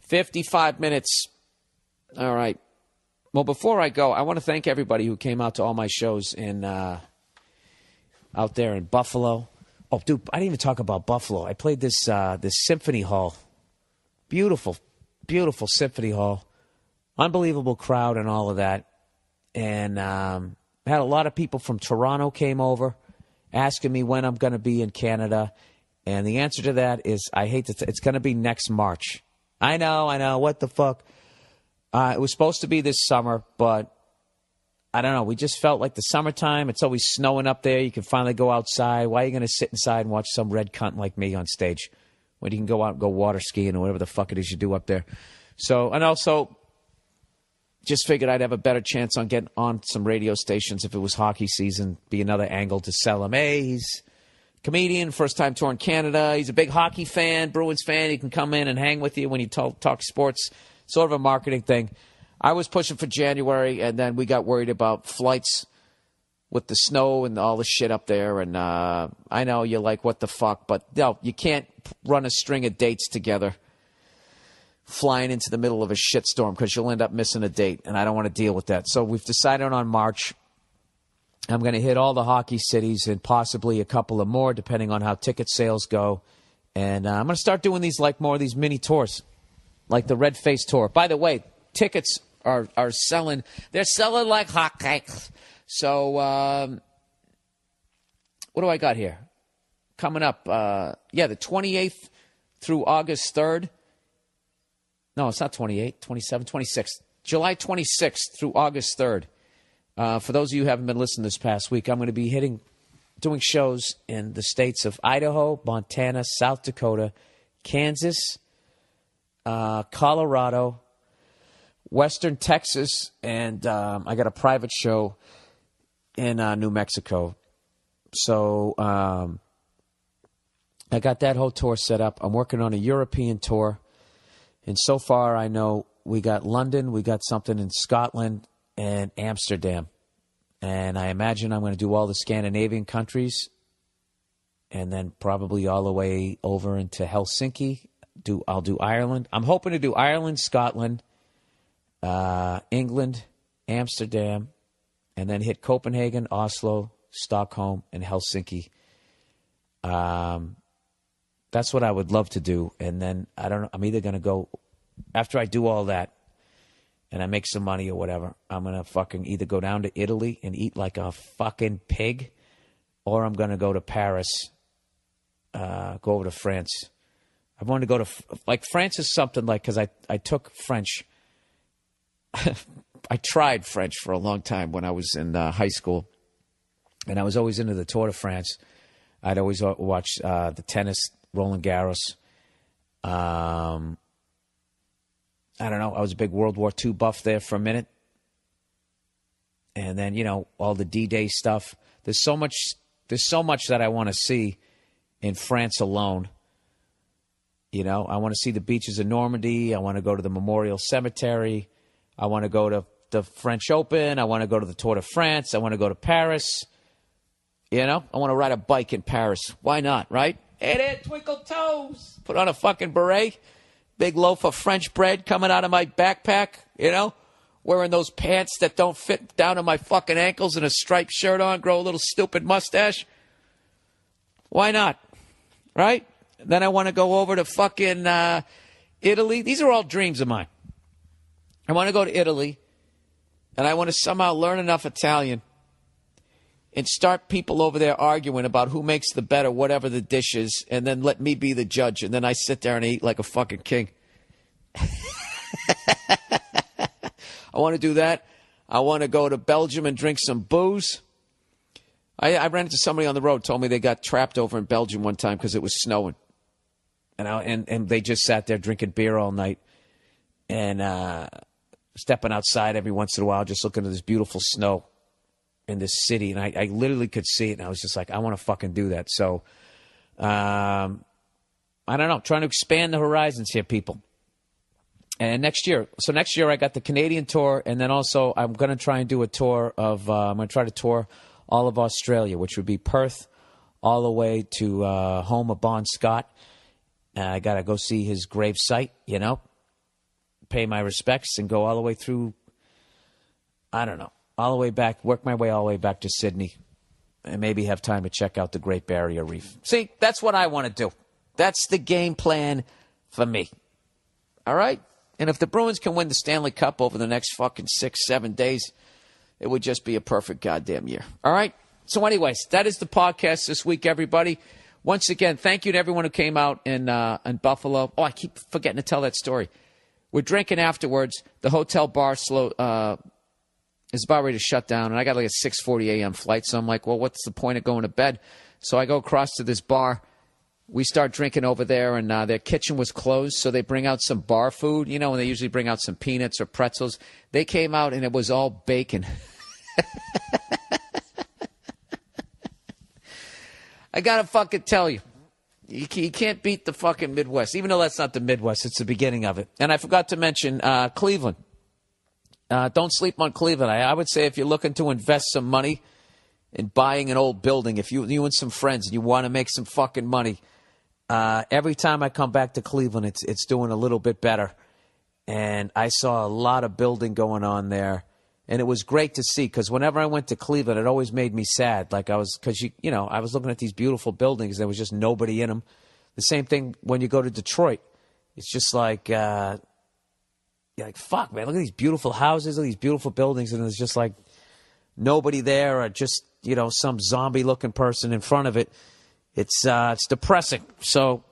55 minutes. All right. Well, before I go, I want to thank everybody who came out to all my shows out there in Buffalo. Oh, dude, I didn't even talk about Buffalo. I played this symphony hall. Beautiful, beautiful symphony hall. Unbelievable crowd and all of that. And had a lot of people from Toronto came over asking me when I'm going to be in Canada. And the answer to that is, I hate to it's going to be next March. I know. What the fuck? It was supposed to be this summer, but I don't know. We just felt like the summertime. It's always snowing up there. You can finally go outside. Why are you going to sit inside and watch some red cunt like me on stage when you can go out and go water skiing or whatever the fuck it is you do up there? So, and also just figured I'd have a better chance on getting on some radio stations if it was hockey season. Be another angle to sell him. Hey, he's a comedian, first time touring Canada. He's a big hockey fan, Bruins fan. He can come in and hang with you when you talk sports. Sort of a marketing thing. I was pushing for January, and then we got worried about flights with the snow and all the shit up there. And I know you're like, what the fuck? But no, you can't run a string of dates together flying into the middle of a shitstorm because you'll end up missing a date, and I don't want to deal with that. So we've decided on March. I'm going to hit all the hockey cities and possibly a couple of more, depending on how ticket sales go. And I'm going to start doing more of these mini tours, like the Red Face Tour. By the way, tickets are selling. They're selling like hotcakes. So what do I got here? Coming up, the 28th through August 3rd. No, it's not 28, 27, 26th. July 26th through August 3rd. For those of you who haven't been listening this past week, I'm going to be doing shows in the states of Idaho, Montana, South Dakota, Kansas, Colorado, Western Texas, and I got a private show in New Mexico. So I got that whole tour set up. I'm working on a European tour. And so far, I know we got London, we got something in Scotland, and Amsterdam. And I imagine I'm going to do all the Scandinavian countries and then probably all the way over into Helsinki. I'll do Ireland. I'm hoping to do Ireland, Scotland, England, Amsterdam, and then hit Copenhagen, Oslo, Stockholm, and Helsinki. That's what I would love to do. And then, I don't know, I'm either going to go, after I do all that, and I make some money or whatever, I'm going to fucking either go down to Italy and eat like a fucking pig, or I'm going to go to Paris, go over to France. I want to go to, like, France is something like, because I took French. I tried French for a long time when I was in high school, and I was always into the Tour de France. I'd always watch the tennis, Roland Garros. I don't know. I was a big World War II buff there for a minute. And then, all the D-Day stuff. There's so much that I want to see in France alone. I want to see the beaches of Normandy. I want to go to the Memorial Cemetery. I want to go to the French Open. I want to go to the Tour de France. I want to go to Paris. I want to ride a bike in Paris. Why not, right? Hey there, twinkle toes. Put on a fucking beret. Big loaf of French bread coming out of my backpack, wearing those pants that don't fit down to my fucking ankles and a striped shirt on, grow a little stupid mustache. Why not? Right? Then I want to go over to fucking Italy. These are all dreams of mine. I want to go to Italy, and I want to somehow learn enough Italian and start people over there arguing about who makes the better whatever the dish is, and then let me be the judge, and then I sit there and eat like a fucking king. I want to do that. I want to go to Belgium and drink some booze. I ran into somebody on the road, told me they got trapped over in Belgium one time because it was snowing. And they just sat there drinking beer all night and stepping outside every once in a while, just looking at this beautiful snow in this city. And I literally could see it, and I was just like, I want to fucking do that. So, I don't know, trying to expand the horizons here, people. And next year I got the Canadian tour, and then also I'm going to try and do a tour of, I'm going to try to tour all of Australia, which would be Perth all the way to home of Bon Scott. I got to go see his grave site, pay my respects and go all the way through, I don't know, all the way back, work my way all the way back to Sydney, and maybe have time to check out the Great Barrier Reef. See, that's what I want to do. That's the game plan for me. All right? And if the Bruins can win the Stanley Cup over the next fucking 6-7 days, it would just be a perfect goddamn year. All right? So anyways, that is the podcast this week, everybody. Once again, thank you to everyone who came out in Buffalo. Oh, I keep forgetting to tell that story. We're drinking afterwards. The hotel bar is about ready to shut down, and I got like a 6:40 a.m. flight, so I'm like, well, what's the point of going to bed? So I go across to this bar. We start drinking over there, and their kitchen was closed, so they bring out some bar food, and they usually bring out some peanuts or pretzels. They came out, and it was all bacon. I got to fucking tell you, you can't beat the fucking Midwest, even though that's not the Midwest. It's the beginning of it. And I forgot to mention Cleveland. Don't sleep on Cleveland. I would say if you're looking to invest some money in buying an old building, if you and some friends and you want to make some fucking money, every time I come back to Cleveland, it's doing a little bit better. And I saw a lot of building going on there. And it was great to see, because whenever I went to Cleveland, it always made me sad. Like I was looking at these beautiful buildings. There was just nobody in them. The same thing when you go to Detroit. It's just like, you're like, fuck, man, look at these beautiful houses, look at these beautiful buildings. And there's just like nobody there, or just, some zombie-looking person in front of it. It's depressing. So,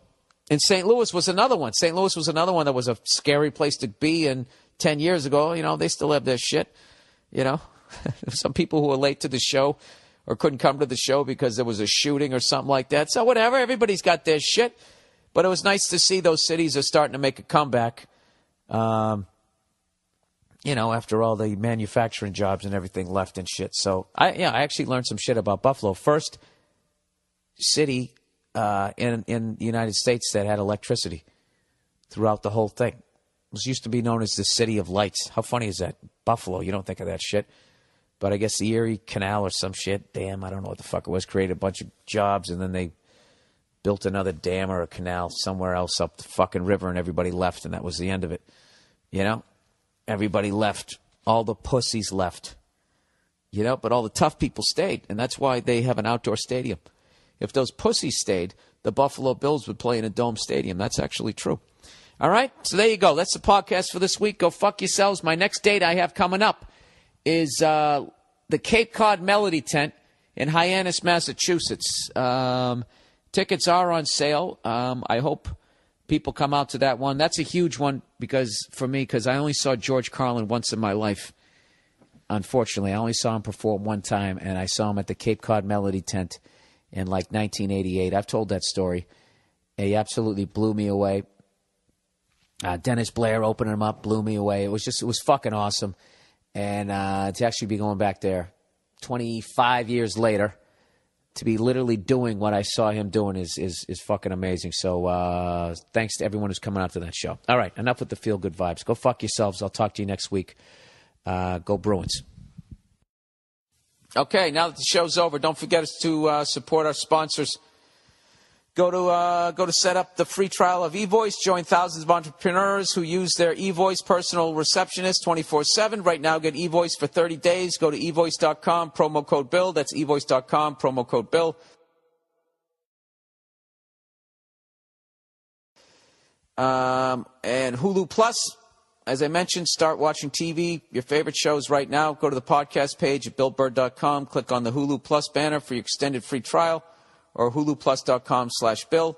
and St. Louis was another one. St. Louis was another one that was a scary place to be. And 10 years ago, they still have their shit. Some people who were late to the show or couldn't come to the show because there was a shooting or something like that. So whatever, everybody's got their shit. But it was nice to see those cities are starting to make a comeback. After all the manufacturing jobs and everything left and shit. So I actually learned some shit about Buffalo. First city in the United States that had electricity throughout the whole thing. It was used to be known as the City of Lights. How funny is that? Buffalo, you don't think of that shit. But I guess the Erie Canal or some shit, damn, I don't know what the fuck it was, created a bunch of jobs, and then they built another dam or a canal somewhere else up the fucking river, and everybody left, and that was the end of it. You know? Everybody left. All the pussies left. You know? But all the tough people stayed, and that's why they have an outdoor stadium. If those pussies stayed, the Buffalo Bills would play in a dome stadium. That's actually true. All right? So there you go. That's the podcast for this week. Go fuck yourselves. My next date I have coming up is the Cape Cod Melody Tent in Hyannis, Massachusetts. Tickets are on sale. I hope people come out to that one. That's a huge one for me because I only saw George Carlin once in my life. Unfortunately, I only saw him perform one time, and I saw him at the Cape Cod Melody Tent in like 1988. I've told that story. He absolutely blew me away. Dennis Blair opening him up, blew me away. It was fucking awesome. And to actually be going back there 25 years later, to be literally doing what I saw him doing is fucking amazing. So thanks to everyone who's coming out to that show. All right, enough with the feel-good vibes. Go fuck yourselves. I'll talk to you next week. Go Bruins. Okay, now that the show's over, don't forget to support our sponsors. Go to set up the free trial of eVoice. Join thousands of entrepreneurs who use their eVoice personal receptionist 24/7. Right now, get eVoice for 30 days. Go to eVoice.com, promo code Bill. That's eVoice.com, promo code Bill. And Hulu Plus, as I mentioned, start watching TV, your favorite shows right now. Go to the podcast page at BillBurr.com. Click on the Hulu Plus banner for your extended free trial, or huluplus.com/Bill.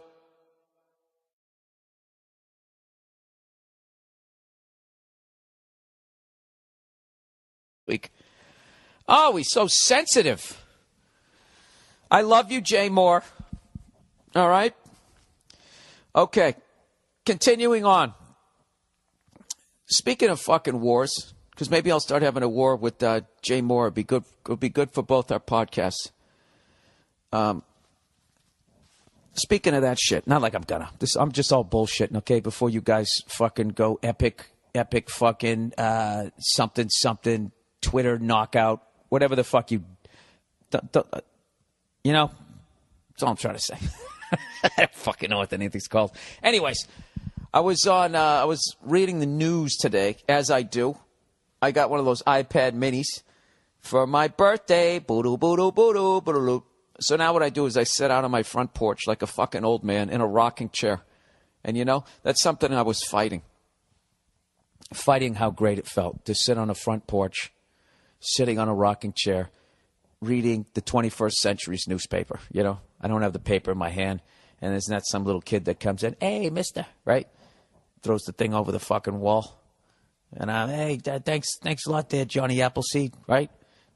Oh, he's so sensitive. I love you, Jay Mohr. All right? Okay. Continuing on. Speaking of fucking wars, because maybe I'll start having a war with Jay Mohr. It'd be good for both our podcasts. Speaking of that shit, not like I'm gonna. I'm just all bullshitting, okay? Before you guys fucking go epic fucking something, Twitter knockout, whatever the fuck you know, that's all I'm trying to say. I don't fucking know what anything's called. Anyways, I was reading the news today, as I do. I got one of those iPad minis for my birthday. Boo-doo, boo-doo, boo-doo, boo-doo. So now what I do is I sit out on my front porch like a fucking old man in a rocking chair. And, you know, that's something I was fighting. Fighting how great it felt to sit on a front porch, sitting on a rocking chair, reading the 21st century's newspaper. You know, I don't have the paper in my hand. And there's not some little kid that comes in, hey, mister, right? Throws the thing over the fucking wall. And hey, thanks a lot there, Johnny Appleseed, right?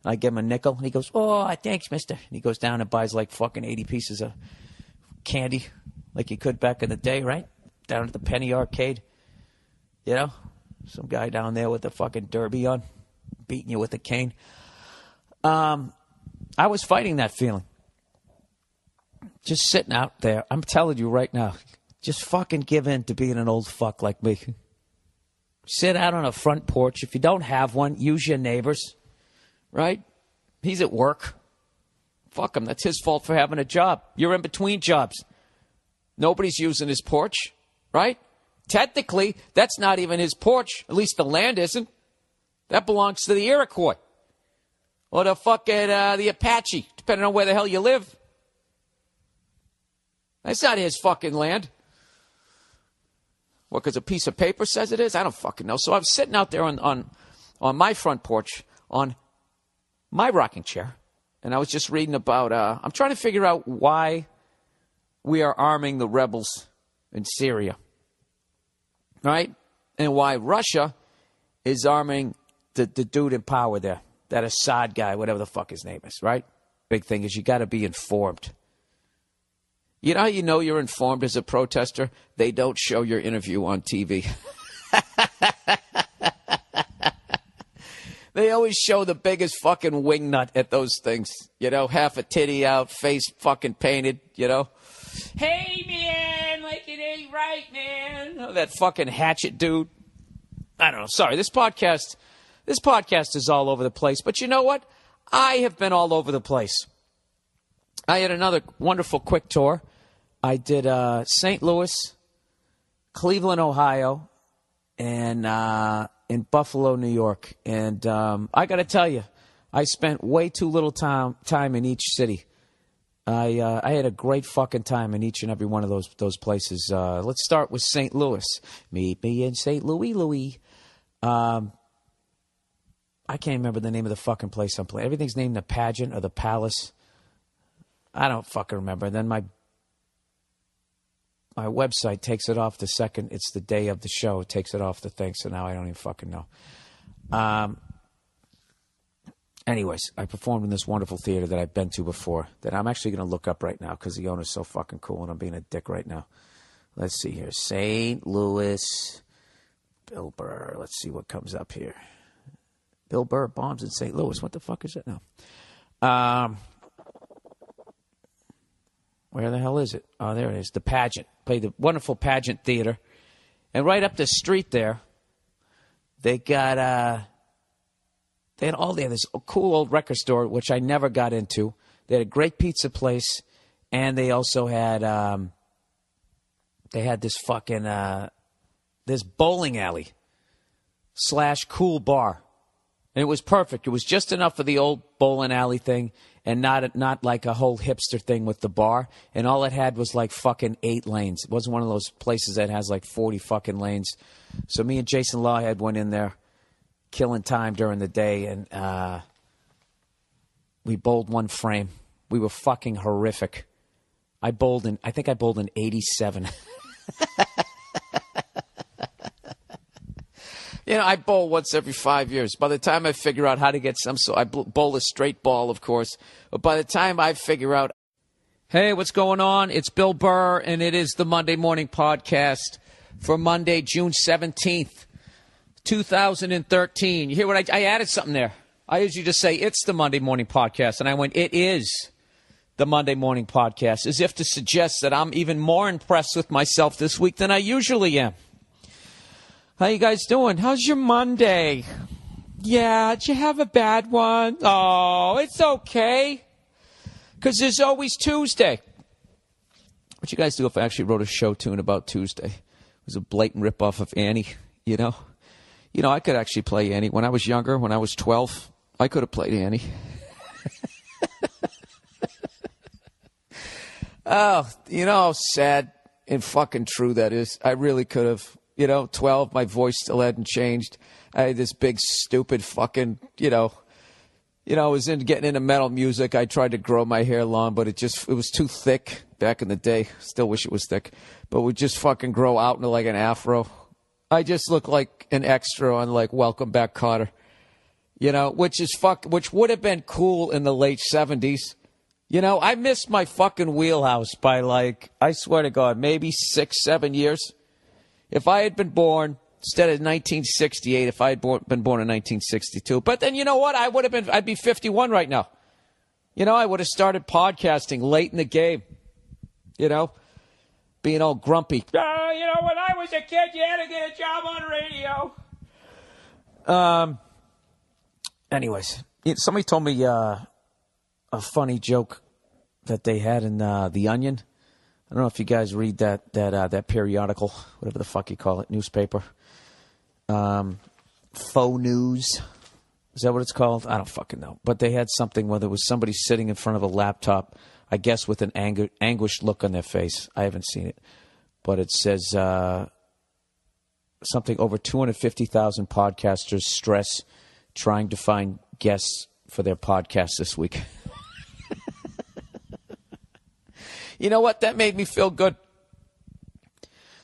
And I give him a nickel, and he goes, oh, thanks, mister. And he goes down and buys like fucking 80 pieces of candy, like you could back in the day, right? Down at the Penny Arcade. You know? Some guy down there with the fucking derby on, beating you with a cane. I was fighting that feeling. Just sitting out there. I'm telling you right now, just fucking give in to being an old fuck like me. Sit out on a front porch. If you don't have one, use your neighbor's. Right? He's at work. Fuck him. That's his fault for having a job. You're in between jobs. Nobody's using his porch. Right? Technically, that's not even his porch. At least the land isn't. That belongs to the Iroquois. Or the fucking the Apache, depending on where the hell you live. That's not his fucking land. What, because a piece of paper says it is? I don't fucking know. So I was sitting out there on my front porch on my rocking chair, and I was just reading about, I'm trying to figure out why we are arming the rebels in Syria, right? And why Russia is arming the dude in power there, that Assad guy, whatever the fuck his name is, right? Big thing is you got to be informed. You know how you know you're informed as a protester? They don't show your interview on TV. They always show the biggest fucking wingnut at those things. You know, half a titty out, face fucking painted, you know. hey, man, like it ain't right, man. Oh, that fucking hatchet dude. I don't know. Sorry, this podcast is all over the place. But you know what? I have been all over the place. I had another wonderful quick tour. I did St. Louis, Cleveland, Ohio, and in Buffalo, New York. And I got to tell you, I spent way too little time in each city. I had a great fucking time in each and every one of those places. Let's start with St. Louis. Meet me in St. Louis. I can't remember the name of the fucking place I'm playing. Everything's named the Pageant or the Palace. I don't fucking remember. Then my website takes it off the second. It's the day of the show. It takes it off the thing. So now I don't even fucking know. Anyways, I performed in this wonderful theater that I've been to before that I'm actually going to look up right now because the owner's so fucking cool and I'm being a dick right now. Let's see here. St. Louis, Bill Burr. Let's see what comes up here. Bill Burr bombs in St. Louis. What the fuck is that now? Where the hell is it? Oh, there it is. The Pageant. Played the wonderful Pageant Theater. And right up the street there, they got... They had all there. This cool old record store, which I never got into. They had a great pizza place, and they also had this fucking this bowling alley / cool bar, and it was perfect. It was just enough for the old bowling alley thing, and not like a whole hipster thing with the bar. And all it had was like fucking 8 lanes. It wasn't one of those places that has like 40 fucking lanes. So me and Jason Lawhead went in there, killing time during the day, and we bowled one frame. We were fucking horrific. I think I bowled in 87. You know, I bowl once every 5 years. By the time I figure out how to get I bowl a straight ball, of course. But by the time I figure out, hey, what's going on? It's Bill Burr, and it is the Monday Morning Podcast for Monday, June 17th. 2013. You hear what I added something there? I usually just say it's the Monday Morning Podcast, and I went, it is the Monday Morning Podcast, as if to suggest that I'm even more impressed with myself this week than I usually am. How you guys doing? How's your Monday? Yeah, did you have a bad one? Oh, it's okay, because there's always Tuesday. What you guys do if I actually wrote a show tune about Tuesday? It was a blatant ripoff of Annie, you know? You know, I could actually play Annie. When I was younger, when I was 12, I could have played Annie. Oh, you know how sad and fucking true that is. I really could have. You know, 12, my voice still hadn't changed. I had this big, stupid fucking, I was getting into metal music. I tried to grow my hair long, but it was too thick back in the day. Still wish it was thick. But it would just fucking grow out into like an afro. I just look like an extra on like Welcome Back, Kotter, which would have been cool in the late 70s. You know, I missed my fucking wheelhouse by like, I swear to God, maybe 6-7 years. If I had been born instead of 1968, if I had been born in 1962, but then you know what? I'd be 51 right now. You know, I would have started podcasting late in the game. You know, being all grumpy. When I was a kid, you had to get a job on radio. Anyways, somebody told me a funny joke that they had in The Onion. I don't know if you guys read that periodical, whatever the fuck you call it, newspaper. Faux news. Is that what it's called? I don't fucking know. But they had something where there was somebody sitting in front of a laptop, I guess with an anguished look on their face. I haven't seen it. But it says something over 250,000 podcasters stress trying to find guests for their podcast this week. You know what? That made me feel good.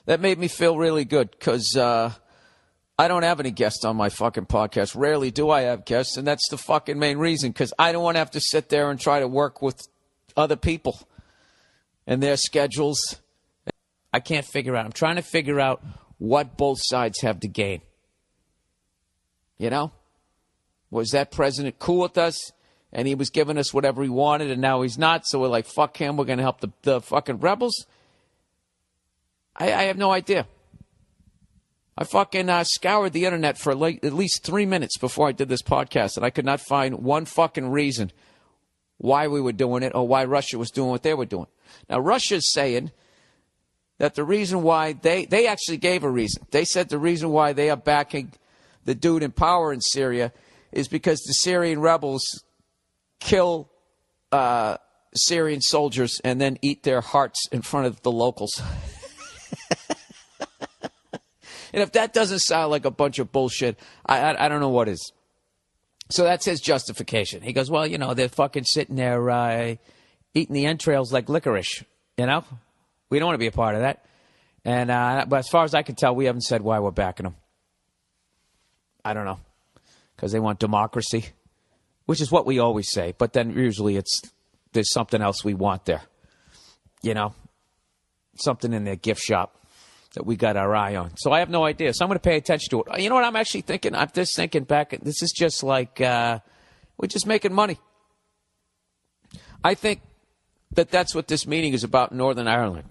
That made me feel really good because I don't have any guests on my fucking podcast. Rarely do I have guests, and that's the fucking main reason because I don't want to have to sit there and try to work with other people and their schedules. I can't figure out. I'm trying to figure out what both sides have to gain. You know? Was that president cool with us? And he was giving us whatever he wanted, and now he's not. So we're like, fuck him. We're going to help the fucking rebels. I have no idea. I fucking scoured the internet for at least 3 minutes before I did this podcast, and I could not find one fucking reason why we were doing it or why Russia was doing what they were doing. Now, Russia's saying that the reason why they actually gave a reason. They said the reason why they are backing the dude in power in Syria is because the Syrian rebels kill Syrian soldiers and then eat their hearts in front of the locals. And if that doesn't sound like a bunch of bullshit, I don't know what is. So that's his justification. He goes, well, you know, they're fucking sitting there eating the entrails like licorice, you know? We don't want to be a part of that. And but as far as I can tell, we haven't said why we're backing them. I don't know. Because they want democracy, which is what we always say. But then usually there's something else we want there. You know? Something in their gift shop that we got our eye on. So I have no idea. So I'm going to pay attention to it. You know what I'm actually thinking? I'm just thinking back. This is just like we're just making money. I think that's what this meeting is about in Northern Ireland.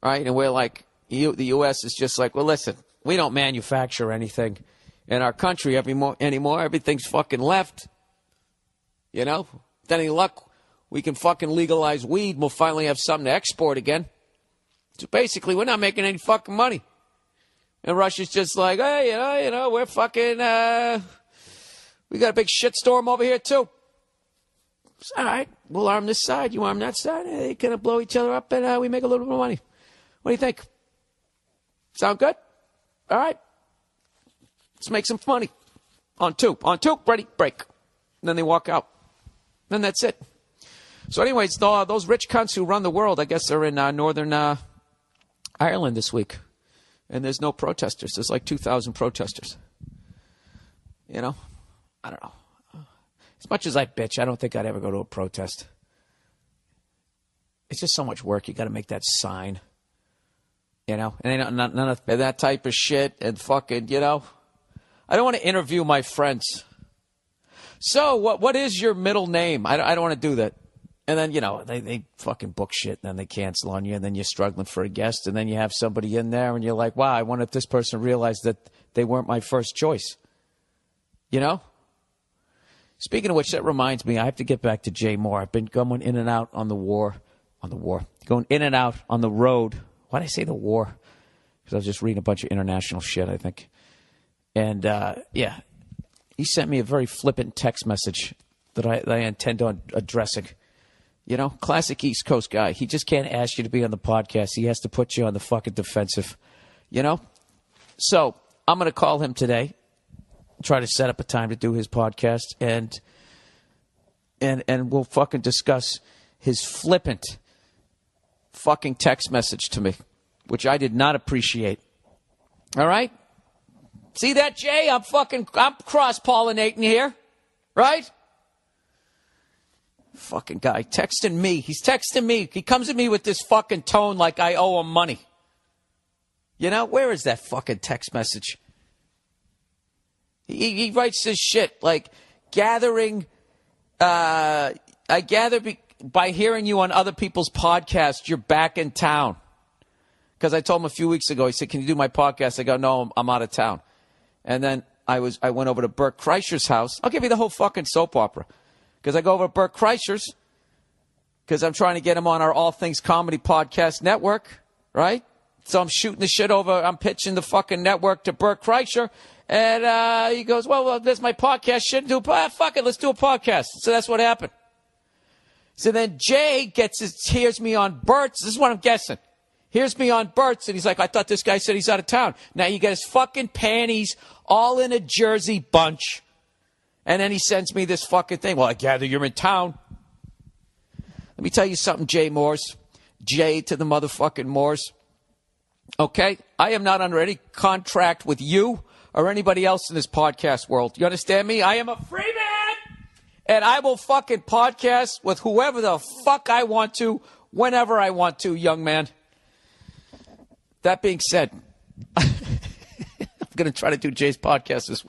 Right? And we're like, the U.S. is just like, well, listen, we don't manufacture anything in our country anymore. Everything's fucking left. You know? With any luck, we can fucking legalize weed and we'll finally have something to export again. So basically, we're not making any fucking money. And Russia's just like, hey, you know, we're fucking, we got a big shitstorm over here, too. It's all right. We'll arm this side. You arm that side. They kind of blow each other up, and we make a little bit of money. What do you think? Sound good? All right. Let's make some money. On two. Ready, break. And then they walk out. Then that's it. So anyways, those rich cunts who run the world, I guess they're in Northern Ireland this week. And there's no protesters. There's like 2,000 protesters. You know? I don't know. As much as I bitch, I don't think I'd ever go to a protest. It's just so much work. You got to make that sign. You know? And none of that type of shit. And fucking, you know? I don't want to interview my friends. So, what is your middle name? I don't want to do that. And then, you know, they fucking book shit, and then they cancel on you, and then you're struggling for a guest, and then you have somebody in there, and you're like, wow, I wonder if this person realized that they weren't my first choice. You know? Speaking of which, that reminds me, I have to get back to Jay Mohr. I've been going in and out on the war. Going in and out on the road. Why did I say the war? Because I was just reading a bunch of international shit, I think. And, yeah, he sent me a very flippant text message that I intend on addressing. You know, classic East Coast guy. He just can't ask you to be on the podcast. He has to put you on the fucking defensive. You know? So, I'm going to call him today. Try to set up a time to do his podcast. And we'll fucking discuss his flippant fucking text message to me, which I did not appreciate. All right? See that, Jay? I'm cross-pollinating here. Right? Fucking guy texting me. He's texting me. He comes at me with this fucking tone like I owe him money. You know, where is that fucking text message? He writes this shit like gathering. I gather by hearing you on other people's podcasts, you're back in town. Because I told him a few weeks ago, he said, can you do my podcast? I go, no, I'm out of town. And then I went over to Bert Kreischer's house. I'll give you the whole fucking soap opera. Because I go over to Bert Kreischer's because I'm trying to get him on our All Things Comedy Podcast Network, right? So I'm shooting the shit over. I'm pitching the fucking network to Bert Kreischer. And he goes, well, there's my podcast. Fuck it, let's do a podcast. So that's what happened. So then Jay hears me on Bert's. This is what I'm guessing. Here's me on Bert's, and he's like, I thought this guy said he's out of town. Now you get his fucking panties all in a Jersey bunch. And then he sends me this fucking thing. Well, I gather you're in town. Let me tell you something, Jay Mohrs. Jay to the motherfucking Mohrs. Okay? I am not under any contract with you or anybody else in this podcast world. You understand me? I am a free man. And I will fucking podcast with whoever the fuck I want to, whenever I want to, young man. That being said, I'm going to try to do Jay's podcast this week.